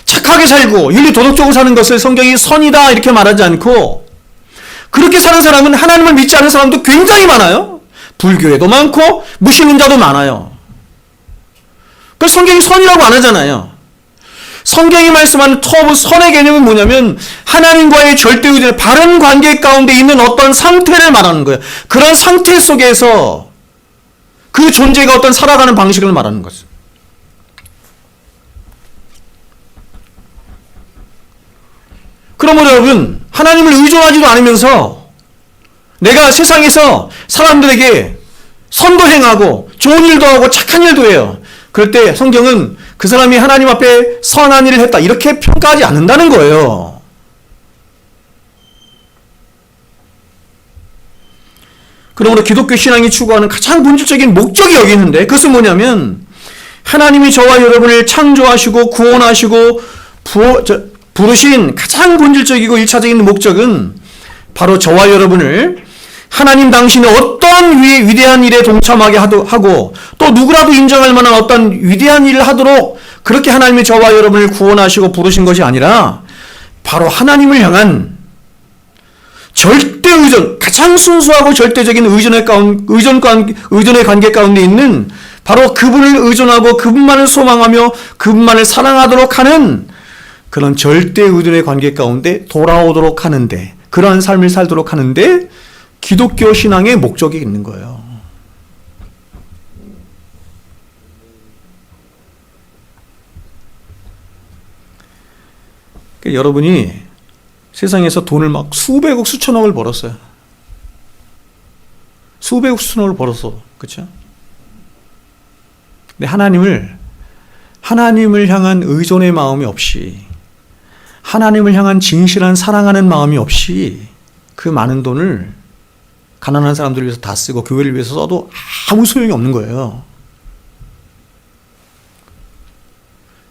착하게 살고 윤리 도덕적으로 사는 것을 성경이 선이다 이렇게 말하지 않고, 그렇게 사는 사람은 하나님을 믿지 않는 사람도 굉장히 많아요. 불교에도 많고 무신론자도 많아요. 그래서 성경이 선이라고 안 하잖아요. 성경이 말씀하는 선의 개념은 뭐냐면 하나님과의 절대의존의 바른 관계 가운데 있는 어떤 상태를 말하는 거예요. 그런 상태 속에서 그 존재가 어떤 살아가는 방식을 말하는 거죠. 그러므로 여러분, 하나님을 의존하지도 않으면서 내가 세상에서 사람들에게 선도 행하고 좋은 일도 하고 착한 일도 해요. 그럴 때 성경은 그 사람이 하나님 앞에 선한 일을 했다 이렇게 평가하지 않는다는 거예요. 그러므로 기독교 신앙이 추구하는 가장 본질적인 목적이 여기 있는데 그것은 뭐냐면 하나님이 저와 여러분을 창조하시고 구원하시고 부르신 가장 본질적이고 1차적인 목적은 바로 저와 여러분을 하나님 당신의 어떤 위대한 일에 동참하게 하고 또 누구라도 인정할 만한 어떤 위대한 일을 하도록 그렇게 하나님이 저와 여러분을 구원하시고 부르신 것이 아니라 바로 하나님을 향한 절대 의존, 가장 순수하고 절대적인 의존의 관계 가운데 있는 바로 그분을 의존하고 그분만을 소망하며 그분만을 사랑하도록 하는 그런 절대 의존의 관계 가운데 돌아오도록 하는데 그러한 삶을 살도록 하는데 기독교 신앙의 목적이 있는 거예요. 그러니까 여러분이 세상에서 돈을 막 수백억 수천억을 벌었어요. 수백억 수천억을 벌었어. 그렇죠? 근데 하나님을 향한 의존의 마음이 없이 하나님을 향한 진실한 사랑하는 마음이 없이 그 많은 돈을 가난한 사람들을 위해서 다 쓰고 교회를 위해서 써도 아무 소용이 없는 거예요.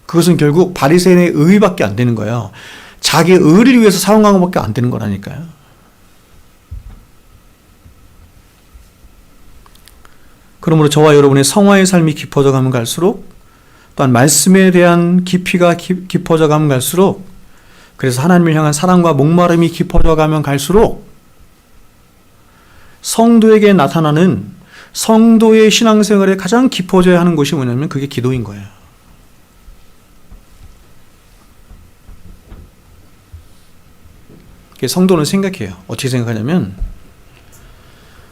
그것은 결국 바리새인의 의밖에 안 되는 거예요. 자기의 의를 위해서 사용한 것밖에 안 되는 거라니까요. 그러므로 저와 여러분의 성화의 삶이 깊어져 가면 갈수록 또한 말씀에 대한 깊이가 깊어져 가면 갈수록 그래서 하나님을 향한 사랑과 목마름이 깊어져 가면 갈수록 성도에게 나타나는 성도의 신앙생활에 가장 깊어져야 하는 것이 뭐냐면 그게 기도인 거예요. 성도는 생각해요. 어떻게 생각하냐면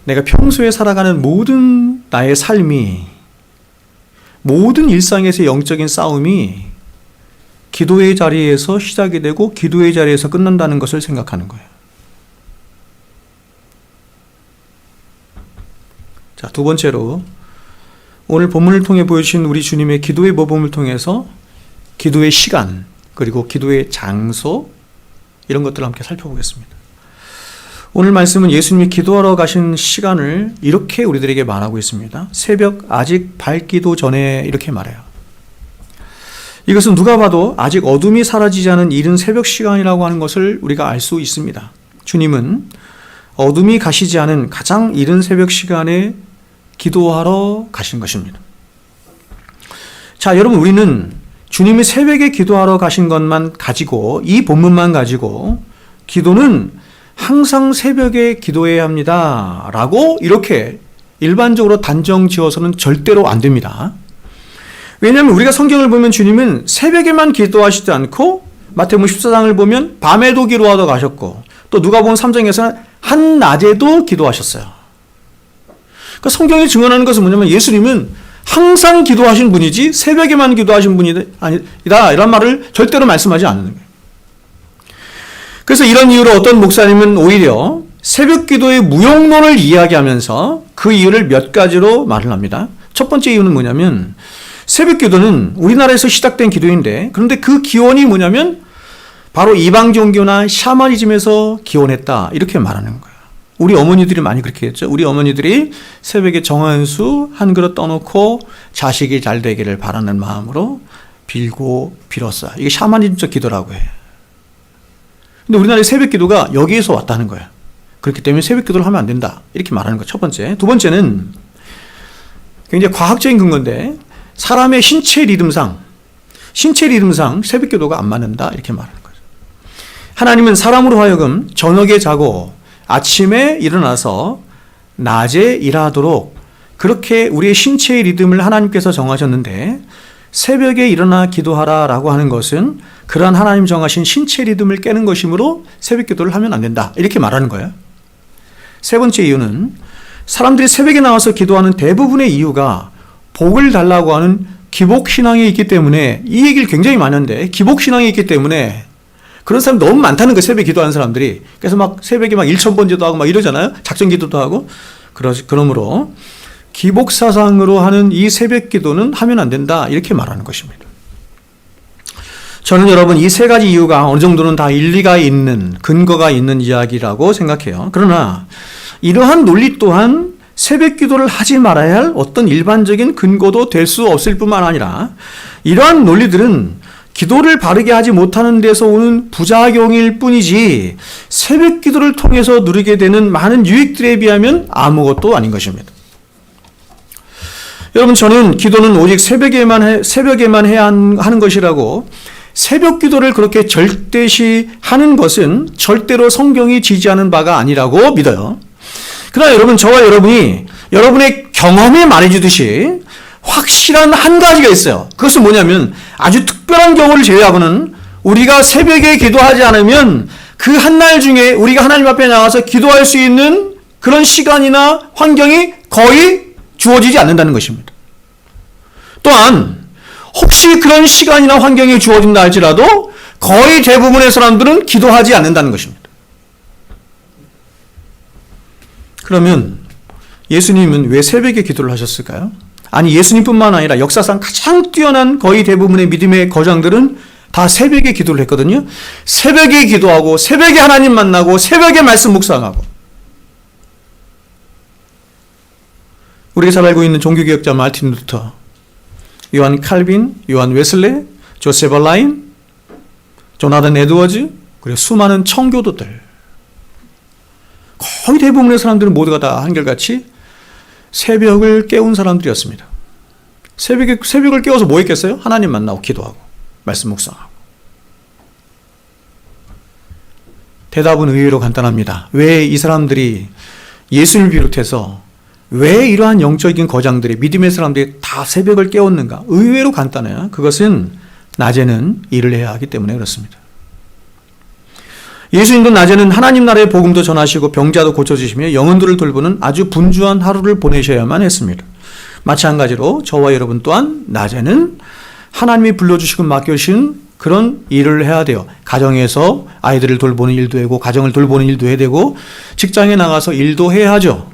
내가 평소에 살아가는 모든 나의 삶이 모든 일상에서의 영적인 싸움이 기도의 자리에서 시작이 되고 기도의 자리에서 끝난다는 것을 생각하는 거예요. 자, 두 번째로 오늘 본문을 통해 보여주신 우리 주님의 기도의 모범을 통해서 기도의 시간 그리고 기도의 장소 이런 것들을 함께 살펴보겠습니다. 오늘 말씀은 예수님이 기도하러 가신 시간을 이렇게 우리들에게 말하고 있습니다. 새벽 아직 밝기도 전에 이렇게 말해요. 이것은 누가 봐도 아직 어둠이 사라지지 않은 이른 새벽 시간이라고 하는 것을 우리가 알 수 있습니다. 주님은 어둠이 가시지 않은 가장 이른 새벽 시간에 기도하러 가신 것입니다. 자, 여러분 우리는 주님이 새벽에 기도하러 가신 것만 가지고 이 본문만 가지고 기도는 항상 새벽에 기도해야 합니다 라고 이렇게 일반적으로 단정 지어서는 절대로 안 됩니다. 왜냐하면 우리가 성경을 보면 주님은 새벽에만 기도하시지 않고 마태복음 14장을 보면 밤에도 기도하러 가셨고 또 누가복음 3장에서는 한낮에도 기도하셨어요. 그러니까 성경이 증언하는 것은 뭐냐면 예수님은 항상 기도하신 분이지 새벽에만 기도하신 분이 아니다 이런 말을 절대로 말씀하지 않는 거예요. 그래서 이런 이유로 어떤 목사님은 오히려 새벽 기도의 무용론을 이야기하면서 그 이유를 몇 가지로 말을 합니다. 첫 번째 이유는 뭐냐면 새벽 기도는 우리나라에서 시작된 기도인데 그런데 그 기원이 뭐냐면 바로 이방 종교나 샤머니즘에서 기원했다 이렇게 말하는 거예요. 우리 어머니들이 많이 그렇게 했죠. 우리 어머니들이 새벽에 정한수 한 그릇 떠놓고 자식이 잘 되기를 바라는 마음으로 빌고 빌었어요. 이게 샤머니즘적 기도라고 해요. 근데 우리나라의 새벽 기도가 여기에서 왔다는 거예요. 그렇기 때문에 새벽 기도를 하면 안 된다 이렇게 말하는 거 첫 번째. 두 번째는 굉장히 과학적인 근거인데 사람의 신체 리듬상 새벽 기도가 안 맞는다 이렇게 말하는 거죠. 하나님은 사람으로 하여금 저녁에 자고 아침에 일어나서 낮에 일하도록 그렇게 우리의 신체의 리듬을 하나님께서 정하셨는데 새벽에 일어나 기도하라라고 하는 것은 그러한 하나님 정하신 신체 리듬을 깨는 것이므로 새벽 기도를 하면 안 된다 이렇게 말하는 거예요. 세 번째 이유는 사람들이 새벽에 나와서 기도하는 대부분의 이유가 복을 달라고 하는 기복신앙이 있기 때문에 이 얘기를 굉장히 많이 하는데 기복신앙이 있기 때문에 그런 사람 너무 많다는 거예요. 새벽에 기도하는 사람들이. 그래서 막 새벽에 막 1000번 기도하고 막 이러잖아요. 작전 기도도 하고. 그러므로 기복사상으로 하는 이 새벽 기도는 하면 안 된다, 이렇게 말하는 것입니다. 저는 여러분 이 세 가지 이유가 어느 정도는 다 일리가 있는, 근거가 있는 이야기라고 생각해요. 그러나 이러한 논리 또한 새벽 기도를 하지 말아야 할 어떤 일반적인 근거도 될 수 없을 뿐만 아니라, 이러한 논리들은 기도를 바르게 하지 못하는 데서 오는 부작용일 뿐이지 새벽 기도를 통해서 누리게 되는 많은 유익들에 비하면 아무것도 아닌 것입니다. 여러분, 저는 기도는 오직 새벽에만 해야 하는 것이라고, 새벽 기도를 그렇게 절대시 하는 것은 절대로 성경이 지지하는 바가 아니라고 믿어요. 그러나 여러분, 저와 여러분이 여러분의 경험에 말해주듯이 확실한 한 가지가 있어요. 그것은 뭐냐면, 아주 특별한 경우를 제외하고는 우리가 새벽에 기도하지 않으면 그 한날 중에 우리가 하나님 앞에 나가서 기도할 수 있는 그런 시간이나 환경이 거의 주어지지 않는다는 것입니다. 또한 혹시 그런 시간이나 환경이 주어진다 할지라도 거의 대부분의 사람들은 기도하지 않는다는 것입니다. 그러면 예수님은 왜 새벽에 기도를 하셨을까요? 아니, 예수님뿐만 아니라 역사상 가장 뛰어난 거의 대부분의 믿음의 거장들은 다 새벽에 기도를 했거든요. 새벽에 기도하고, 새벽에 하나님 만나고, 새벽에 말씀 묵상하고. 우리가 잘 알고 있는 종교개혁자 마틴 루터, 요한 칼빈, 요한 웨슬레, 조세프 라인, 조나단 에드워즈, 그리고 수많은 청교도들, 거의 대부분의 사람들은 모두가 다 한결같이 새벽을 깨운 사람들이었습니다. 새벽을 깨워서 뭐 했겠어요? 하나님 만나고 기도하고 말씀 묵상하고. 대답은 의외로 간단합니다. 왜 이 사람들이, 예수님을 비롯해서 왜 이러한 영적인 거장들이, 믿음의 사람들이 다 새벽을 깨웠는가? 의외로 간단해요. 그것은 낮에는 일을 해야 하기 때문에 그렇습니다. 예수님도 낮에는 하나님 나라의 복음도 전하시고 병자도 고쳐주시며 영혼들을 돌보는 아주 분주한 하루를 보내셔야만 했습니다. 마찬가지로 저와 여러분 또한 낮에는 하나님이 불러주시고 맡겨주신 그런 일을 해야 돼요. 가정에서 아이들을 돌보는 일도 하고, 가정을 돌보는 일도 해야 되고, 직장에 나가서 일도 해야 하죠.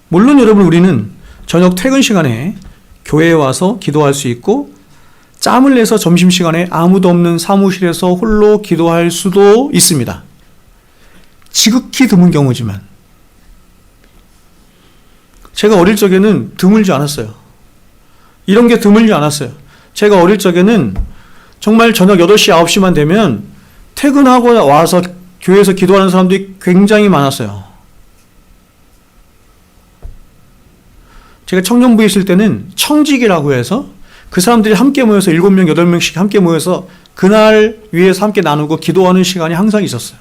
물론 여러분, 우리는 저녁 퇴근 시간에 교회에 와서 기도할 수 있고, 짬을 내서 점심시간에 아무도 없는 사무실에서 홀로 기도할 수도 있습니다. 지극히 드문 경우지만. 제가 어릴 적에는 드물지 않았어요. 이런 게 드물지 않았어요. 제가 어릴 적에는 정말 저녁 8시, 9시만 되면 퇴근하고 와서 교회에서 기도하는 사람들이 굉장히 많았어요. 제가 청년부에 있을 때는 청직이라고 해서 그 사람들이 함께 모여서 7명, 8명씩 함께 모여서 그날 위해서 함께 나누고 기도하는 시간이 항상 있었어요.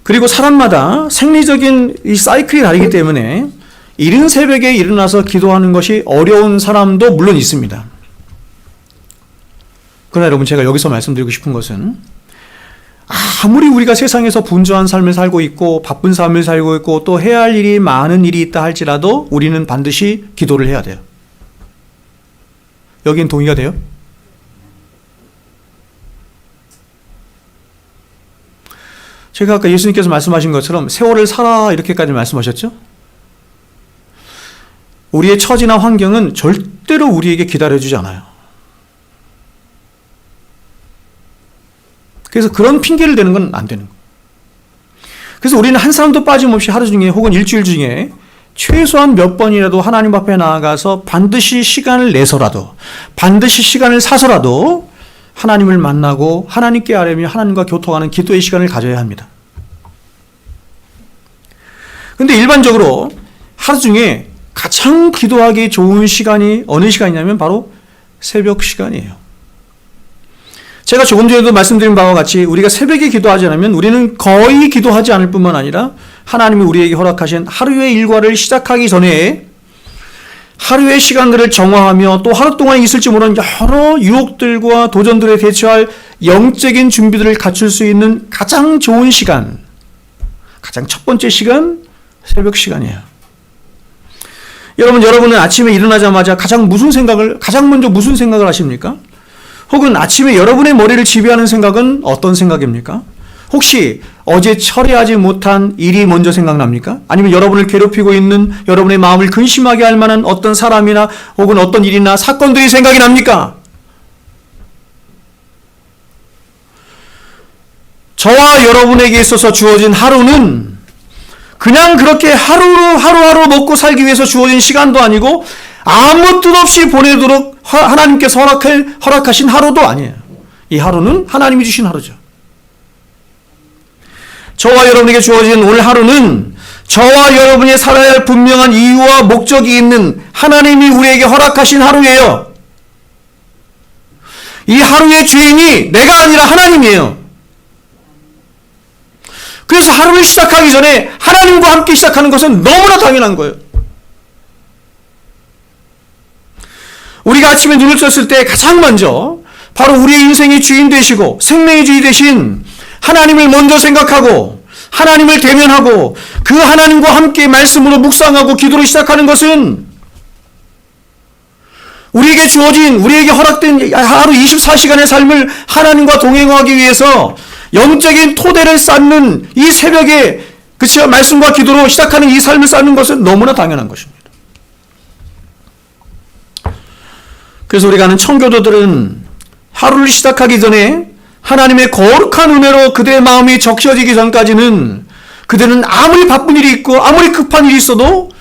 그리고 사람마다 생리적인 이 사이클이 다르기 때문에 이른 새벽에 일어나서 기도하는 것이 어려운 사람도 물론 있습니다. 그러나 여러분, 제가 여기서 말씀드리고 싶은 것은, 아무리 우리가 세상에서 분주한 삶을 살고 있고 바쁜 삶을 살고 있고 또 해야 할 일이 많은 일이 있다 할지라도 우리는 반드시 기도를 해야 돼요. 여긴 동의가 돼요? 제가 아까 예수님께서 말씀하신 것처럼 세월을 살아, 이렇게까지 말씀하셨죠? 우리의 처지나 환경은 절대로 우리에게 기다려주지 않아요. 그래서 그런 핑계를 대는 건 안 되는 거예요. 그래서 우리는 한 사람도 빠짐없이 하루 중에 혹은 일주일 중에 최소한 몇 번이라도 하나님 앞에 나아가서 반드시 시간을 내서라도, 반드시 시간을 사서라도 하나님을 만나고 하나님께 아뢰며 하나님과 교통하는 기도의 시간을 가져야 합니다. 그런데 일반적으로 하루 중에 가장 기도하기 좋은 시간이 어느 시간이냐면 바로 새벽 시간이에요. 제가 조금 전에도 말씀드린 바와 같이 우리가 새벽에 기도하지 않으면 우리는 거의 기도하지 않을 뿐만 아니라 하나님이 우리에게 허락하신 하루의 일과를 시작하기 전에 하루의 시간들을 정화하며 또 하루 동안 있을지 모르는 여러 유혹들과 도전들에 대처할 영적인 준비들을 갖출 수 있는 가장 좋은 시간, 가장 첫 번째 시간, 새벽 시간이에요. 여러분은 아침에 일어나자마자 가장 먼저 무슨 생각을 하십니까? 혹은 아침에 여러분의 머리를 지배하는 생각은 어떤 생각입니까? 혹시 어제 처리하지 못한 일이 먼저 생각납니까? 아니면 여러분을 괴롭히고 있는 여러분의 마음을 근심하게 할 만한 어떤 사람이나 혹은 어떤 일이나 사건들이 생각이 납니까? 저와 여러분에게 있어서 주어진 하루는 그냥 그렇게 하루하루 먹고 살기 위해서 주어진 시간도 아니고 아무 뜻 없이 보내도록 하나님께서 허락하신 하루도 아니에요. 이 하루는 하나님이 주신 하루죠. 저와 여러분에게 주어진 오늘 하루는 저와 여러분이 살아야 할 분명한 이유와 목적이 있는 하나님이 우리에게 허락하신 하루예요. 이 하루의 주인이 내가 아니라 하나님이에요. 그래서 하루를 시작하기 전에 하나님과 함께 시작하는 것은 너무나 당연한 거예요. 우리가 아침에 눈을 떴을 때 가장 먼저 바로 우리의 인생의 주인 되시고 생명의 주인 되신 하나님을 먼저 생각하고 하나님을 대면하고 그 하나님과 함께 말씀으로 묵상하고 기도로 시작하는 것은 우리에게 주어진 우리에게 허락된 하루 24시간의 삶을 하나님과 동행하기 위해서 영적인 토대를 쌓는 이 새벽에 그쵸 말씀과 기도로 시작하는 이 삶을 쌓는 것은 너무나 당연한 것입니다. 그래서 우리가 아는 청교도들은 하루를 시작하기 전에 하나님의 거룩한 은혜로 그들의 마음이 적셔지기 전까지는 그들은 아무리 바쁜 일이 있고 아무리 급한 일이 있어도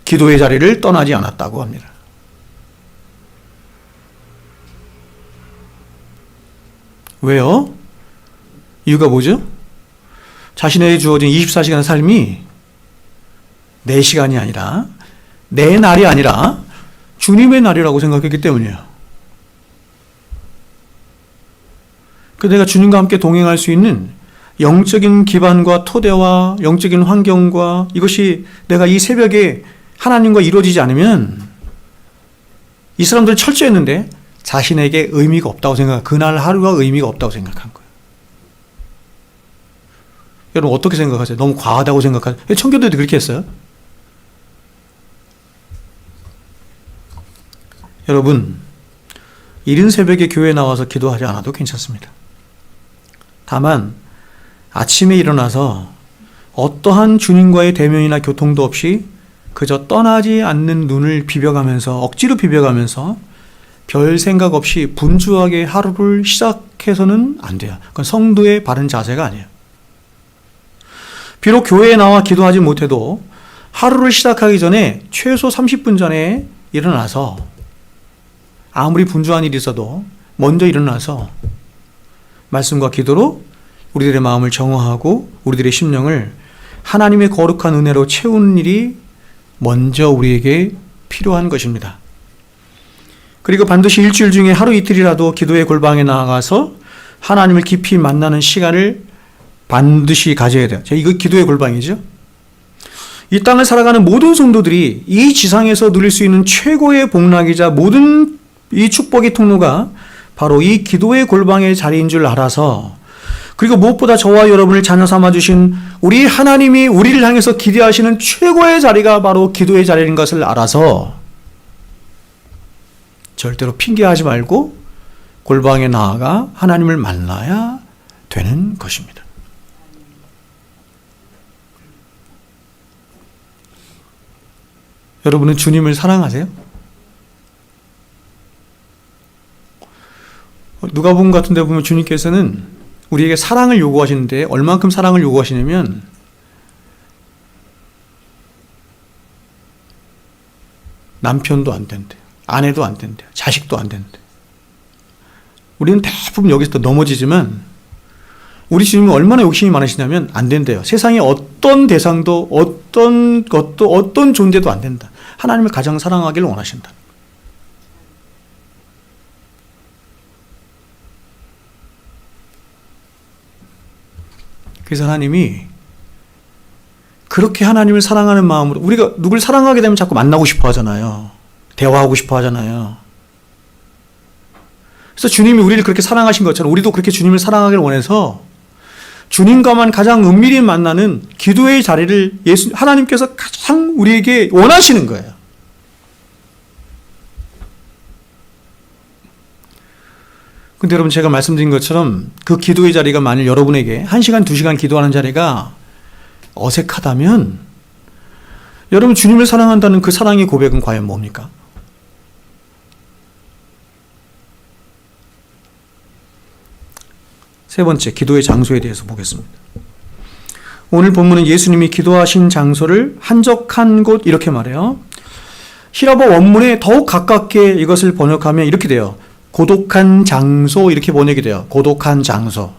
기도의 자리를 떠나지 않았다고 합니다. 왜요? 이유가 뭐죠? 자신에게 주어진 24시간 삶이 내 시간이 아니라 내 날이 아니라 주님의 날이라고 생각했기 때문이에요. 그래서 내가 주님과 함께 동행할 수 있는 영적인 기반과 토대와 영적인 환경과 이것이 내가 이 새벽에 하나님과 이루어지지 않으면 이 사람들은 철저했는데 자신에게 의미가 없다고 생각, 그날 하루가 의미가 없다고 생각한 거예요. 여러분 어떻게 생각하세요? 너무 과하다고 생각하세요? 청교도들이 그렇게 했어요? 여러분 이른 새벽에 교회에 나와서 기도하지 않아도 괜찮습니다. 다만 아침에 일어나서 어떠한 주님과의 대면이나 교통도 없이 그저 떠나지 않는 눈을 비벼가면서 억지로 비벼가면서 별 생각 없이 분주하게 하루를 시작해서는 안 돼요. 그건 성도의 바른 자세가 아니에요. 비록 교회에 나와 기도하지 못해도 하루를 시작하기 전에 최소 30분 전에 일어나서 아무리 분주한 일이 있어도 먼저 일어나서 말씀과 기도로 우리들의 마음을 정화하고 우리들의 심령을 하나님의 거룩한 은혜로 채우는 일이 먼저 우리에게 필요한 것입니다. 그리고 반드시 일주일 중에 하루 이틀이라도 기도의 골방에 나아가서 하나님을 깊이 만나는 시간을 반드시 가져야 돼요. 이거 기도의 골방이죠. 이 땅을 살아가는 모든 성도들이 이 지상에서 누릴 수 있는 최고의 복락이자 모든 이 축복의 통로가 바로 이 기도의 골방의 자리인 줄 알아서, 그리고 무엇보다 저와 여러분을 자녀 삼아주신 우리 하나님이 우리를 향해서 기대하시는 최고의 자리가 바로 기도의 자리인 것을 알아서 절대로 핑계하지 말고 골방에 나아가 하나님을 만나야 되는 것입니다. 여러분은 주님을 사랑하세요? 누가복음 같은 데 보면 주님께서는 우리에게 사랑을 요구하시는데 얼만큼 사랑을 요구하시냐면 남편도 안 된대요. 아내도 안 된대요. 자식도 안 된대요. 우리는 대부분 여기서 넘어지지만 우리 주님은 얼마나 욕심이 많으시냐면 안 된대요. 세상에 어떤 대상도 어떤 것도 어떤 존재도 안 된다. 하나님을 가장 사랑하기를 원하신다. 그래서 하나님이 그렇게 하나님을 사랑하는 마음으로, 우리가 누굴 사랑하게 되면 자꾸 만나고 싶어 하잖아요. 대화하고 싶어 하잖아요. 그래서 주님이 우리를 그렇게 사랑하신 것처럼 우리도 그렇게 주님을 사랑하기를 원해서 주님과만 가장 은밀히 만나는 기도의 자리를 하나님께서 가장 우리에게 원하시는 거예요. 근데 여러분 제가 말씀드린 것처럼 그 기도의 자리가 만일 여러분에게 1시간, 2시간 기도하는 자리가 어색하다면 여러분 주님을 사랑한다는 그 사랑의 고백은 과연 뭡니까? 세 번째, 기도의 장소에 대해서 보겠습니다. 오늘 본문은 예수님이 기도하신 장소를 한적한 곳 이렇게 말해요. 히라보 원문에 더욱 가깝게 이것을 번역하면 이렇게 돼요. 고독한 장소 이렇게 번역이 돼요. 고독한 장소.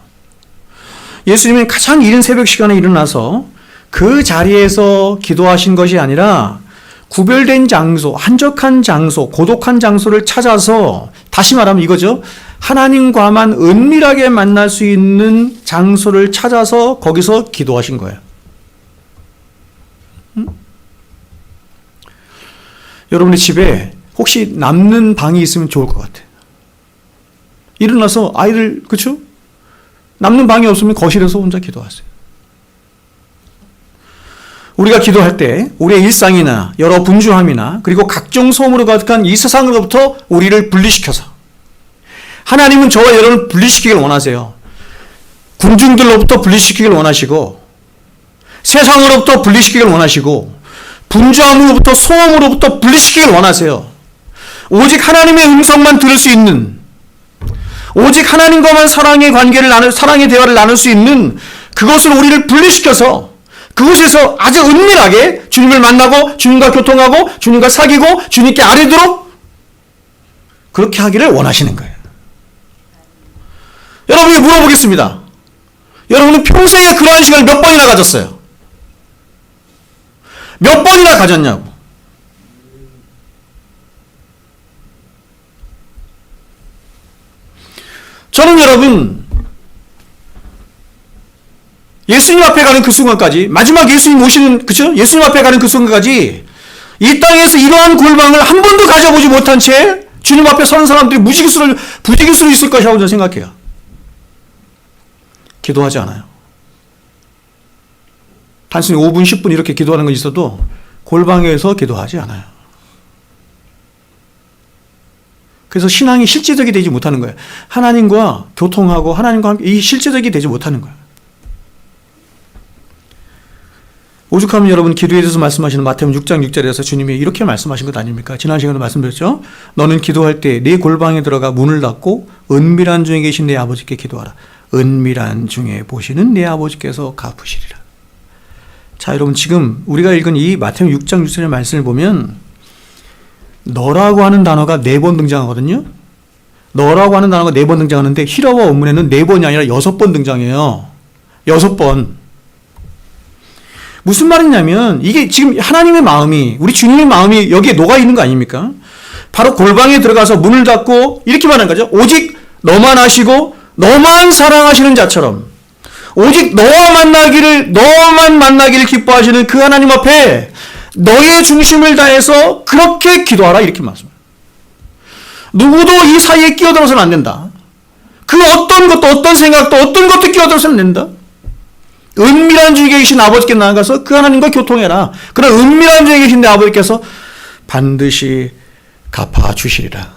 예수님은 가장 이른 새벽 시간에 일어나서 그 자리에서 기도하신 것이 아니라 구별된 장소, 한적한 장소, 고독한 장소를 찾아서 다시 말하면 이거죠. 하나님과만 은밀하게 만날 수 있는 장소를 찾아서 거기서 기도하신 거예요. 여러분의 집에 혹시 남는 방이 있으면 좋을 것 같아요. 일어나서 아이들, 그렇죠? 남는 방이 없으면 거실에서 혼자 기도하세요. 우리가 기도할 때 우리의 일상이나 여러 분주함이나 그리고 각종 소음으로 가득한 이 세상으로부터 우리를 분리시켜서 하나님은 저와 여러분을 분리시키길 원하세요. 군중들로부터 분리시키길 원하시고 세상으로부터 분리시키길 원하시고 분주함으로부터 소음으로부터 분리시키길 원하세요. 오직 하나님의 음성만 들을 수 있는, 오직 하나님과만 사랑의 관계를 사랑의 대화를 나눌 수 있는 그것을 우리를 분리시켜서 그곳에서 아주 은밀하게 주님을 만나고 주님과 교통하고 주님과 사귀고 주님께 아뢰도록 그렇게 하기를 원하시는 거예요. 여러분이 물어보겠습니다. 여러분은 평생에 그러한 시간을 몇 번이나 가졌어요? 몇 번이나 가졌냐고. 저는 여러분 예수님 앞에 가는 그 순간까지, 마지막 예수님 오시는, 그쵸? 예수님 앞에 가는 그 순간까지 이 땅에서 이러한 골방을 한 번도 가져보지 못한 채 주님 앞에 서는 사람들이 부지기수로 있을 것이라고 저는 생각해요. 기도하지 않아요. 단순히 5분, 10분 이렇게 기도하는 건 있어도 골방에서 기도하지 않아요. 그래서 신앙이 실제적이 되지 못하는 거예요. 하나님과 교통하고 하나님과 함께 이 실제적이 되지 못하는 거예요. 오죽하면 여러분 기도에 대해서 말씀하시는 마태복음 6장 6절에서 주님이 이렇게 말씀하신 것 아닙니까? 지난 시간에 말씀드렸죠. 너는 기도할 때 네 골방에 들어가 문을 닫고 은밀한 중에 계신 내 아버지께 기도하라. 은밀한 중에 보시는 내 아버지께서 갚으시리라. 자, 여러분 지금 우리가 읽은 이 마태복음 6장 6절의 말씀을 보면 너라고 하는 단어가 4번 등장하거든요. 너라고 하는 단어가 4번 등장하는데 히라보 원문에는 4번이 아니라 6번 등장해요. 6번. 무슨 말이냐면 이게 지금 하나님의 마음이, 우리 주님의 마음이 여기에 녹아 있는 거 아닙니까? 바로 골방에 들어가서 문을 닫고 이렇게 말하는 거죠. 오직 너만 아시고 너만 사랑하시는 자처럼 오직 너만 만나기를 기뻐하시는 그 하나님 앞에 너의 중심을 다해서 그렇게 기도하라 이렇게 말씀합니다. 누구도 이 사이에 끼어들어서는 안 된다. 그 어떤 것도 어떤 생각도 어떤 것도 끼어들어서는 안 된다. 은밀한 중에 계신 아버지께 나아가서 그 하나님과 교통해라. 그런 은밀한 중에 계신 내 아버지께서 반드시 갚아주시리라.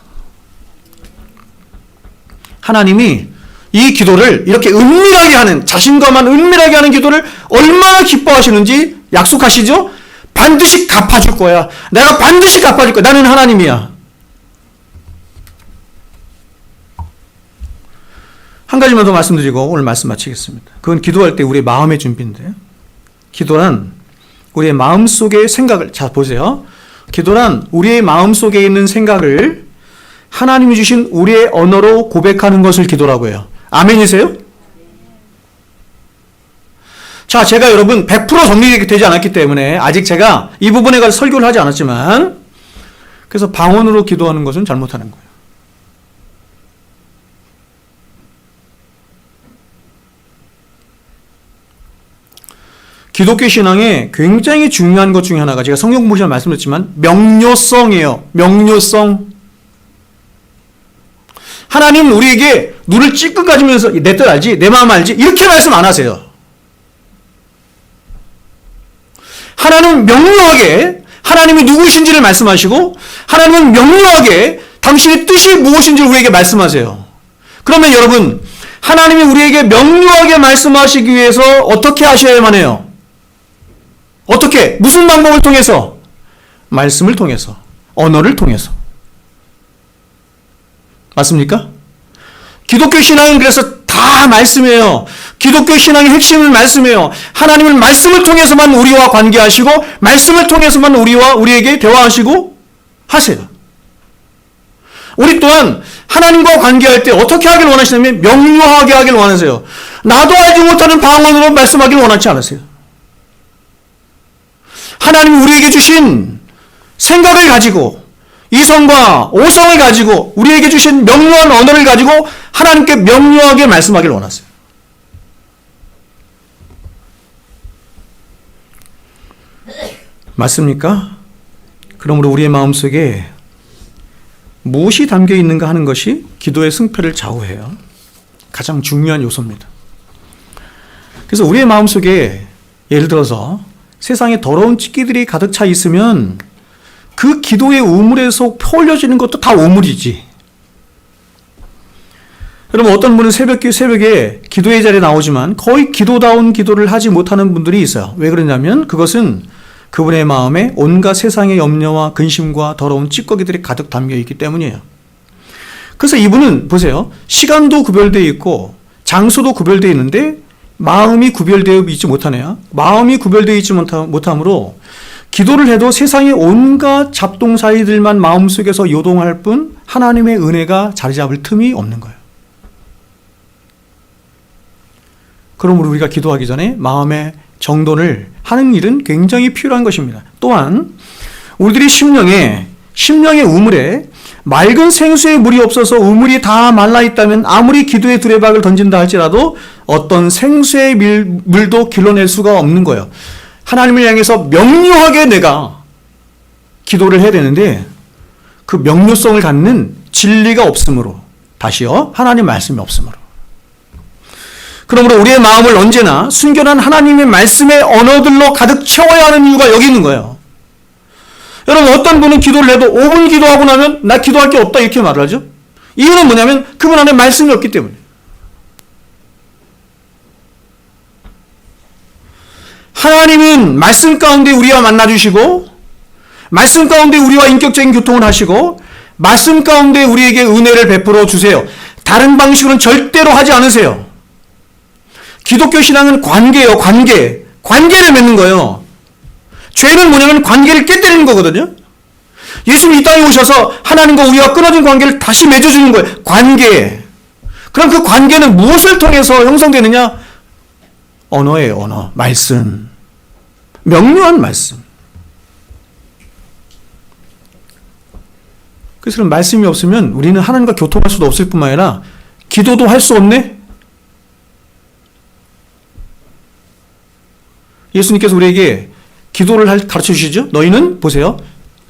하나님이 이 기도를 이렇게 은밀하게 하는, 자신과만 은밀하게 하는 기도를 얼마나 기뻐하시는지 약속하시죠? 반드시 갚아줄 거야. 내가 반드시 갚아줄 거야. 나는 하나님이야. 한 가지만 더 말씀드리고 오늘 말씀 마치겠습니다. 그건 기도할 때 우리의 마음의 준비인데요. 기도란 우리의 마음속의 생각을, 자 보세요. 기도란 우리의 마음속에 있는 생각을 하나님이 주신 우리의 언어로 고백하는 것을 기도라고 해요. 아멘이세요? 자, 제가 여러분 100% 정리되지 않았기 때문에 아직 제가 이 부분에 관해서 설교를 하지 않았지만, 그래서 방언으로 기도하는 것은 잘못하는 거예요. 기독교 신앙에 굉장히 중요한 것 중에 하나가, 제가 성경 공부 시간에 말씀드렸지만 명료성이에요. 명료성. 하나님은 우리에게 눈을 찔끔 가지면서 내 뜻 알지? 내 마음 알지? 이렇게 말씀 안 하세요. 하나님은 명료하게 하나님이 누구신지를 말씀하시고, 하나님은 명료하게 당신의 뜻이 무엇인지를 우리에게 말씀하세요. 그러면 여러분, 하나님이 우리에게 명료하게 말씀하시기 위해서 어떻게 하셔야만 해요? 어떻게? 무슨 방법을 통해서? 말씀을 통해서, 언어를 통해서. 맞습니까? 기독교 신앙은 그래서 다 말씀이에요. 기독교 신앙의 핵심은 말씀이에요. 하나님은 말씀을 통해서만 우리와 관계하시고 말씀을 통해서만 우리에게 대화하시고 하세요. 우리 또한 하나님과 관계할 때 어떻게 하길 원하시냐면 명료하게 하길 원하세요. 나도 알지 못하는 방언으로 말씀하길 원하지 않으세요. 하나님이 우리에게 주신 생각을 가지고 이성과 오성을 가지고 우리에게 주신 명료한 언어를 가지고 하나님께 명료하게 말씀하길 원하세요. 맞습니까? 그러므로 우리의 마음속에 무엇이 담겨 있는가 하는 것이 기도의 승패를 좌우해요. 가장 중요한 요소입니다. 그래서 우리의 마음속에 예를 들어서 세상에 더러운 찌끼들이 가득 차 있으면 그 기도의 우물에서 퍼올려지는 것도 다 우물이지. 여러분, 어떤 분은 새벽에 기도의 자리에 나오지만 거의 기도다운 기도를 하지 못하는 분들이 있어요. 왜 그러냐면 그것은 그분의 마음에 온갖 세상의 염려와 근심과 더러운 찌꺼기들이 가득 담겨 있기 때문이에요. 그래서 이분은 보세요. 시간도 구별되어 있고 장소도 구별되어 있는데 마음이 구별되어 있지 못하네요. 마음이 구별되어 있지 못하므로 기도를 해도 세상의 온갖 잡동사이들만 마음속에서 요동할 뿐 하나님의 은혜가 자리 잡을 틈이 없는 거예요. 그러므로 우리가 기도하기 전에 마음의 정돈을 하는 일은 굉장히 필요한 것입니다. 또한 우리들이 심령의 우물에 맑은 생수의 물이 없어서 우물이 다 말라 있다면 아무리 기도의 두레박을 던진다 할지라도 어떤 생수의 물도 길러낼 수가 없는 거예요. 하나님을 향해서 명료하게 내가 기도를 해야 되는데 그 명료성을 갖는 진리가 없으므로, 다시요, 하나님 말씀이 없으므로. 그러므로 우리의 마음을 언제나 순결한 하나님의 말씀의 언어들로 가득 채워야 하는 이유가 여기 있는 거예요. 여러분, 어떤 분은 기도를 해도 5분 기도하고 나면 나 기도할 게 없다 이렇게 말을 하죠. 이유는 뭐냐면 그분 안에 말씀이 없기 때문에. 하나님은 말씀 가운데 우리와 만나주시고 말씀 가운데 우리와 인격적인 교통을 하시고 말씀 가운데 우리에게 은혜를 베풀어 주세요. 다른 방식으로는 절대로 하지 않으세요. 기독교 신앙은 관계예요. 관계를 맺는 거예요. 죄는 뭐냐면 관계를 깨뜨리는 거거든요. 예수님이 이 땅에 오셔서 하나님과 우리와 끊어진 관계를 다시 맺어주는 거예요. 관계. 그럼 그 관계는 무엇을 통해서 형성되느냐? 언어예요. 언어. 말씀. 명료한 말씀. 그래서 말씀이 없으면 우리는 하나님과 교통할 수도 없을 뿐만 아니라 기도도 할 수 없네? 예수님께서 우리에게 기도를 가르쳐 주시죠. 너희는 보세요.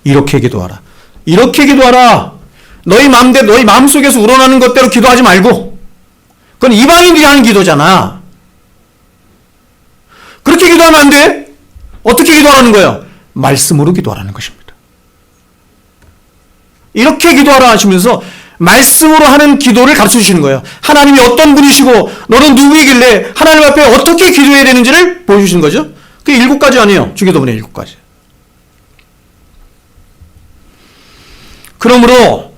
이렇게 기도하라. 이렇게 기도하라. 너희 마음대로, 너희 마음속에서 우러나는 것대로 기도하지 말고. 그건 이방인들이 하는 기도잖아. 그렇게 기도하면 안 돼. 어떻게 기도하라는 거예요? 말씀으로 기도하라는 것입니다. 이렇게 기도하라 하시면서 말씀으로 하는 기도를 가르쳐 주시는 거예요. 하나님이 어떤 분이시고 너는 누구이길래 하나님 앞에 어떻게 기도해야 되는지를 보여주시는 거죠. 그게 7가지 아니에요. 주기도문의 7가지. 그러므로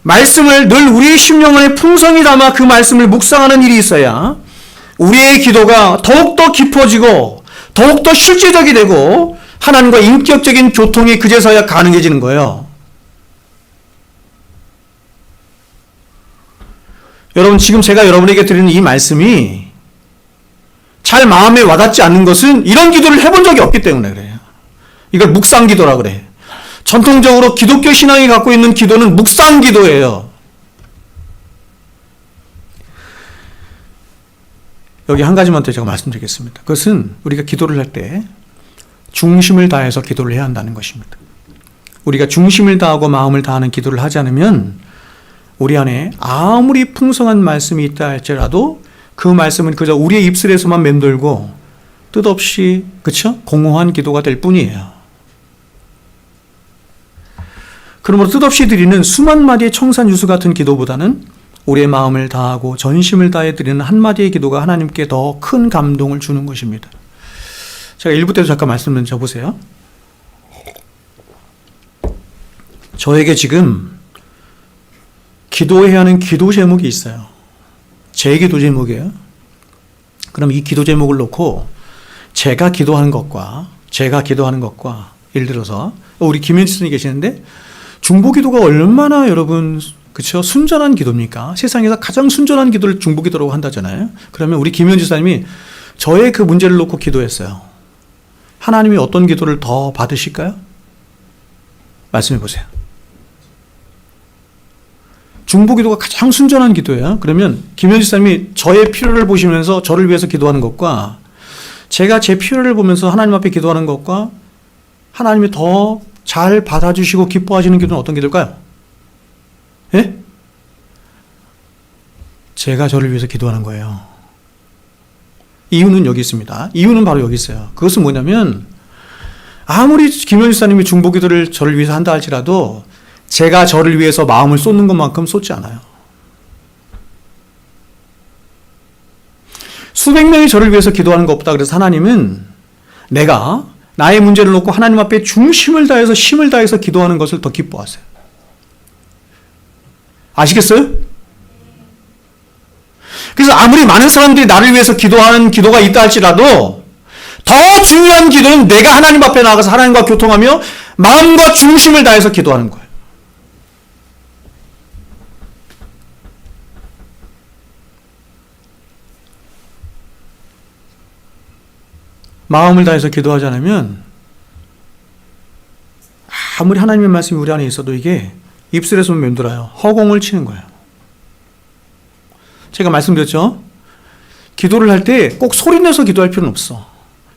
말씀을 늘 우리의 심령 안에 풍성히 담아 그 말씀을 묵상하는 일이 있어야 우리의 기도가 더욱더 깊어지고 더욱더 실제적이 되고 하나님과 인격적인 교통이 그제서야 가능해지는 거예요. 여러분, 지금 제가 여러분에게 드리는 이 말씀이 잘 마음에 와닿지 않는 것은 이런 기도를 해본 적이 없기 때문에 그래요. 이걸 묵상기도라 그래. 전통적으로 기독교 신앙이 갖고 있는 기도는 묵상기도예요. 여기 한 가지만 더 제가 말씀드리겠습니다. 그것은 우리가 기도를 할 때 중심을 다해서 기도를 해야 한다는 것입니다. 우리가 중심을 다하고 마음을 다하는 기도를 하지 않으면 우리 안에 아무리 풍성한 말씀이 있다 할지라도 그 말씀은 그저 우리의 입술에서만 맴돌고 뜻없이, 그쵸? 공허한 기도가 될 뿐이에요. 그러므로 뜻없이 드리는 수만 마디의 청산유수 같은 기도보다는 우리의 마음을 다하고 전심을 다해 드리는 한마디의 기도가 하나님께 더 큰 감동을 주는 것입니다. 제가 1부 때도 잠깐 말씀 좀 줘보세요. 저에게 지금 기도해야 하는 기도 제목이 있어요. 제 기도 제목이에요. 그럼 이 기도 제목을 놓고 제가 기도하는 것과 예를 들어서 우리 김현지 선생님이 계시는데 중보 기도가 얼마나 여러분 그렇죠? 순전한 기도입니까? 세상에서 가장 순전한 기도를 중보 기도라고 한다잖아요. 그러면 우리 김현지 선생님이 저의 그 문제를 놓고 기도했어요. 하나님이 어떤 기도를 더 받으실까요? 말씀해 보세요. 중보 기도가 가장 순전한 기도예요. 그러면 김현지 선생님이 저의 필요를 보시면서 저를 위해서 기도하는 것과 제가 제 필요를 보면서 하나님 앞에 기도하는 것과 하나님이 더 잘 받아주시고 기뻐하시는 기도는 어떤 기도일까요? 예? 제가 저를 위해서 기도하는 거예요. 이유는 여기 있습니다. 이유는 바로 여기 있어요. 그것은 뭐냐면 아무리 김현지 사님이 중보 기도를 저를 위해서 한다 할지라도 제가 저를 위해서 마음을 쏟는 것만큼 쏟지 않아요. 수백 명이 저를 위해서 기도하는 것보다 그래서 하나님은 내가 나의 문제를 놓고 하나님 앞에 중심을 다해서 힘을 다해서 기도하는 것을 더 기뻐하세요. 아시겠어요? 그래서 아무리 많은 사람들이 나를 위해서 기도하는 기도가 있다 할지라도 더 중요한 기도는 내가 하나님 앞에 나가서 하나님과 교통하며 마음과 중심을 다해서 기도하는 거예요. 마음을 다해서 기도하지 않으면 아무리 하나님의 말씀이 우리 안에 있어도 이게 입술에서 맴돌아요. 허공을 치는 거예요. 제가 말씀드렸죠? 기도를 할 때 꼭 소리내서 기도할 필요는 없어.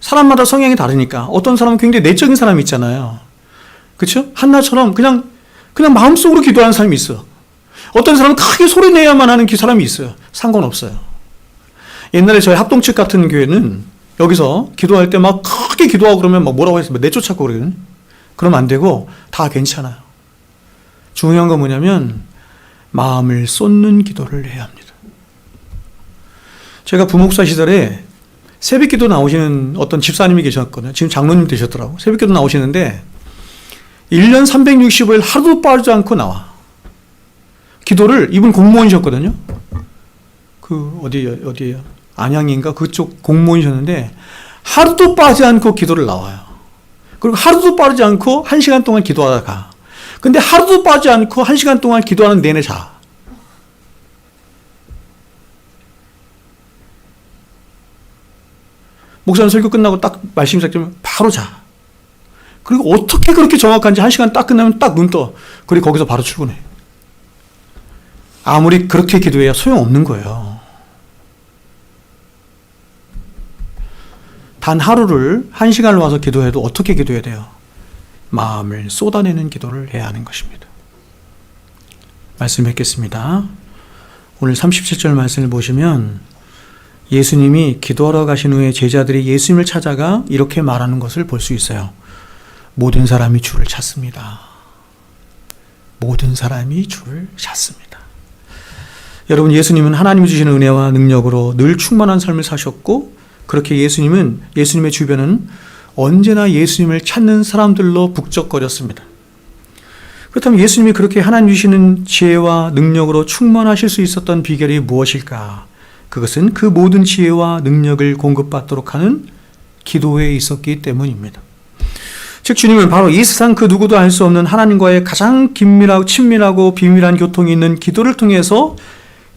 사람마다 성향이 다르니까. 어떤 사람은 굉장히 내적인 사람이 있잖아요. 그렇죠? 한나처럼 그냥 마음속으로 기도하는 사람이 있어. 어떤 사람은 크게 소리내야만 하는 사람이 있어요. 상관없어요. 옛날에 저희 합동측 같은 교회는 여기서 기도할 때 막 크게 기도하고 그러면 막 뭐라고 했으면 내쫓았고 그러거든요. 그러면 안 되고 다 괜찮아요. 중요한 건 뭐냐면 마음을 쏟는 기도를 해야 합니다. 제가 부목사 시절에 새벽기도 나오시는 어떤 집사님이 계셨거든요. 지금 장로님 되셨더라고. 새벽기도 나오시는데 1년 365일 하루도 빠지지 않고 나와. 기도를 이분 공무원이셨거든요. 어디예요? 안양인가 그쪽 공무원이셨는데 하루도 빠지지 않고 기도를 나와요. 그리고 하루도 빠지지 않고 1시간 동안 기도하다가 가. 근데 하루도 빠지지 않고 1시간 동안 기도하는 내내 자. 목사님 설교 끝나고 딱 말씀 시작되면 바로 자. 그리고 어떻게 그렇게 정확한지 1시간 딱 끝나면 딱 눈 떠. 그리고 거기서 바로 출근해. 아무리 그렇게 기도해야 소용없는 거예요. 단 하루를 1시간을 와서 기도해도 어떻게 기도해야 돼요? 마음을 쏟아내는 기도를 해야 하는 것입니다. 말씀 뵙겠습니다. 오늘 37절 말씀을 보시면 예수님이 기도하러 가신 후에 제자들이 예수님을 찾아가 이렇게 말하는 것을 볼 수 있어요. 모든 사람이 주를 찾습니다. 모든 사람이 주를 찾습니다. 여러분, 예수님은 하나님이 주시는 은혜와 능력으로 늘 충만한 삶을 사셨고 그렇게 예수님의 주변은 언제나 예수님을 찾는 사람들로 북적거렸습니다. 그렇다면 예수님이 그렇게 하나님 주시는 지혜와 능력으로 충만하실 수 있었던 비결이 무엇일까? 그것은 그 모든 지혜와 능력을 공급받도록 하는 기도에 있었기 때문입니다. 즉 주님은 바로 이 세상 그 누구도 알 수 없는 하나님과의 가장 긴밀하고 친밀하고 비밀한 교통이 있는 기도를 통해서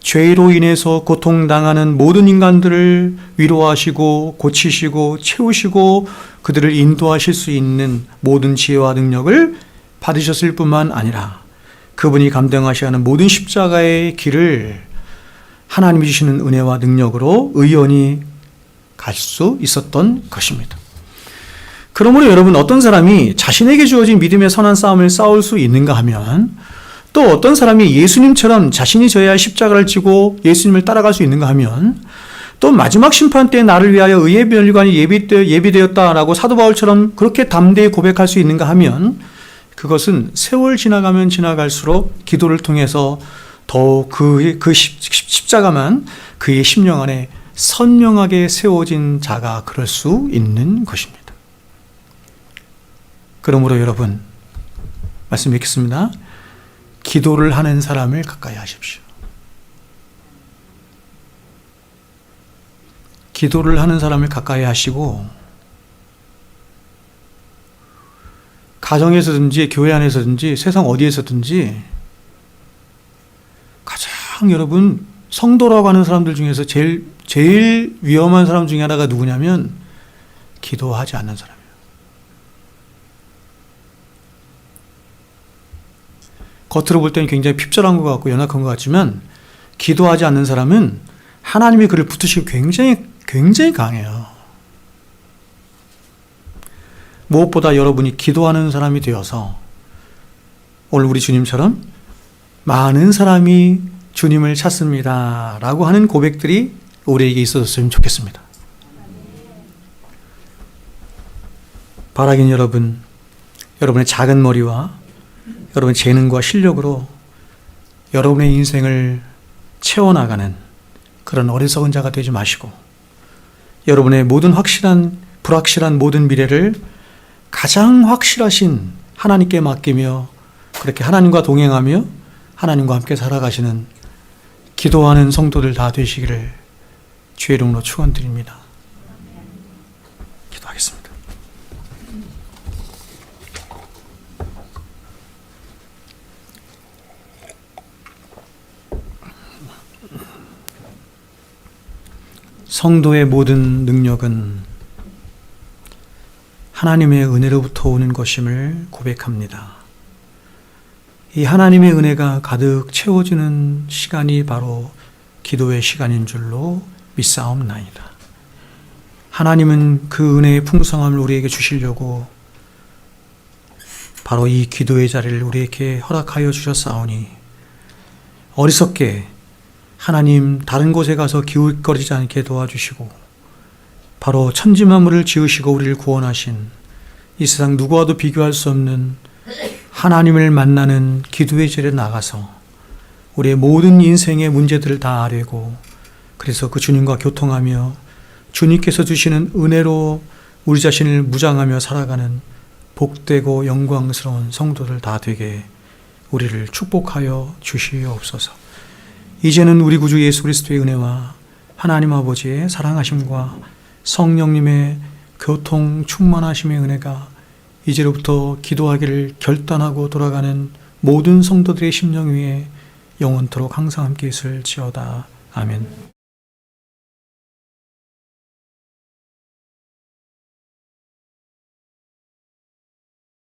죄로 인해서 고통당하는 모든 인간들을 위로하시고 고치시고 채우시고 그들을 인도하실 수 있는 모든 지혜와 능력을 받으셨을 뿐만 아니라 그분이 감당하셔야 하는 모든 십자가의 길을 하나님이 주시는 은혜와 능력으로 의원히 갈 수 있었던 것입니다. 그러므로 여러분, 어떤 사람이 자신에게 주어진 믿음의 선한 싸움을 싸울 수 있는가 하면 또 어떤 사람이 예수님처럼 자신이 져야 할 십자가를 지고 예수님을 따라갈 수 있는가 하면 또 마지막 심판 때 나를 위하여 의의 멸관이 예비되었다라고 사도 바울처럼 그렇게 담대히 고백할 수 있는가 하면 그것은 세월 지나가면 지나갈수록 기도를 통해서 더욱 그 십자가만 그의 심령 안에 선명하게 세워진 자가 그럴 수 있는 것입니다. 그러므로 여러분, 말씀 읽겠습니다. 기도를 하는 사람을 가까이 하십시오. 기도를 하는 사람을 가까이 하시고, 가정에서든지 교회 안에서든지 세상 어디에서든지 가장 여러분 성도라고 하는 사람들 중에서 제일 위험한 사람 중에 하나가 누구냐면 기도하지 않는 사람이에요. 겉으로 볼 때는 굉장히 핍절한 것 같고 연약한 것 같지만 기도하지 않는 사람은 하나님이 그를 붙드시고 굉장히 강해요. 무엇보다 여러분이 기도하는 사람이 되어서 오늘 우리 주님처럼 많은 사람이 주님을 찾습니다 라고 하는 고백들이 우리에게 있었으면 좋겠습니다. 바라긴 여러분, 여러분의 작은 머리와 여러분의 재능과 실력으로 여러분의 인생을 채워나가는 그런 어리석은 자가 되지 마시고 여러분의 모든 불확실한 모든 미래를 가장 확실하신 하나님께 맡기며 그렇게 하나님과 동행하며 하나님과 함께 살아가시는 기도하는 성도들 다 되시기를 주의 이름으로 축원드립니다. 기도하겠습니다. 성도의 모든 능력은 하나님의 은혜로부터 오는 것임을 고백합니다. 이 하나님의 은혜가 가득 채워지는 시간이 바로 기도의 시간인 줄로 믿사옵나이다. 하나님은 그 은혜의 풍성함을 우리에게 주시려고 바로 이 기도의 자리를 우리에게 허락하여 주셨사오니 어리석게 하나님 다른 곳에 가서 기웃거리지 않게 도와주시고 바로 천지만물을 지으시고 우리를 구원하신 이 세상 누구와도 비교할 수 없는 하나님을 만나는 기도의 자리에 나가서 우리의 모든 인생의 문제들을 다 아뢰고 그래서 그 주님과 교통하며 주님께서 주시는 은혜로 우리 자신을 무장하며 살아가는 복되고 영광스러운 성도들 다 되게 우리를 축복하여 주시옵소서. 이제는 우리 구주 예수 그리스도의 은혜와 하나님 아버지의 사랑하심과 성령님의 교통 충만하심의 은혜가 이제로부터 기도하기를 결단하고 돌아가는 모든 성도들의 심령 위에 영원토록 항상 함께 있을지어다. 아멘.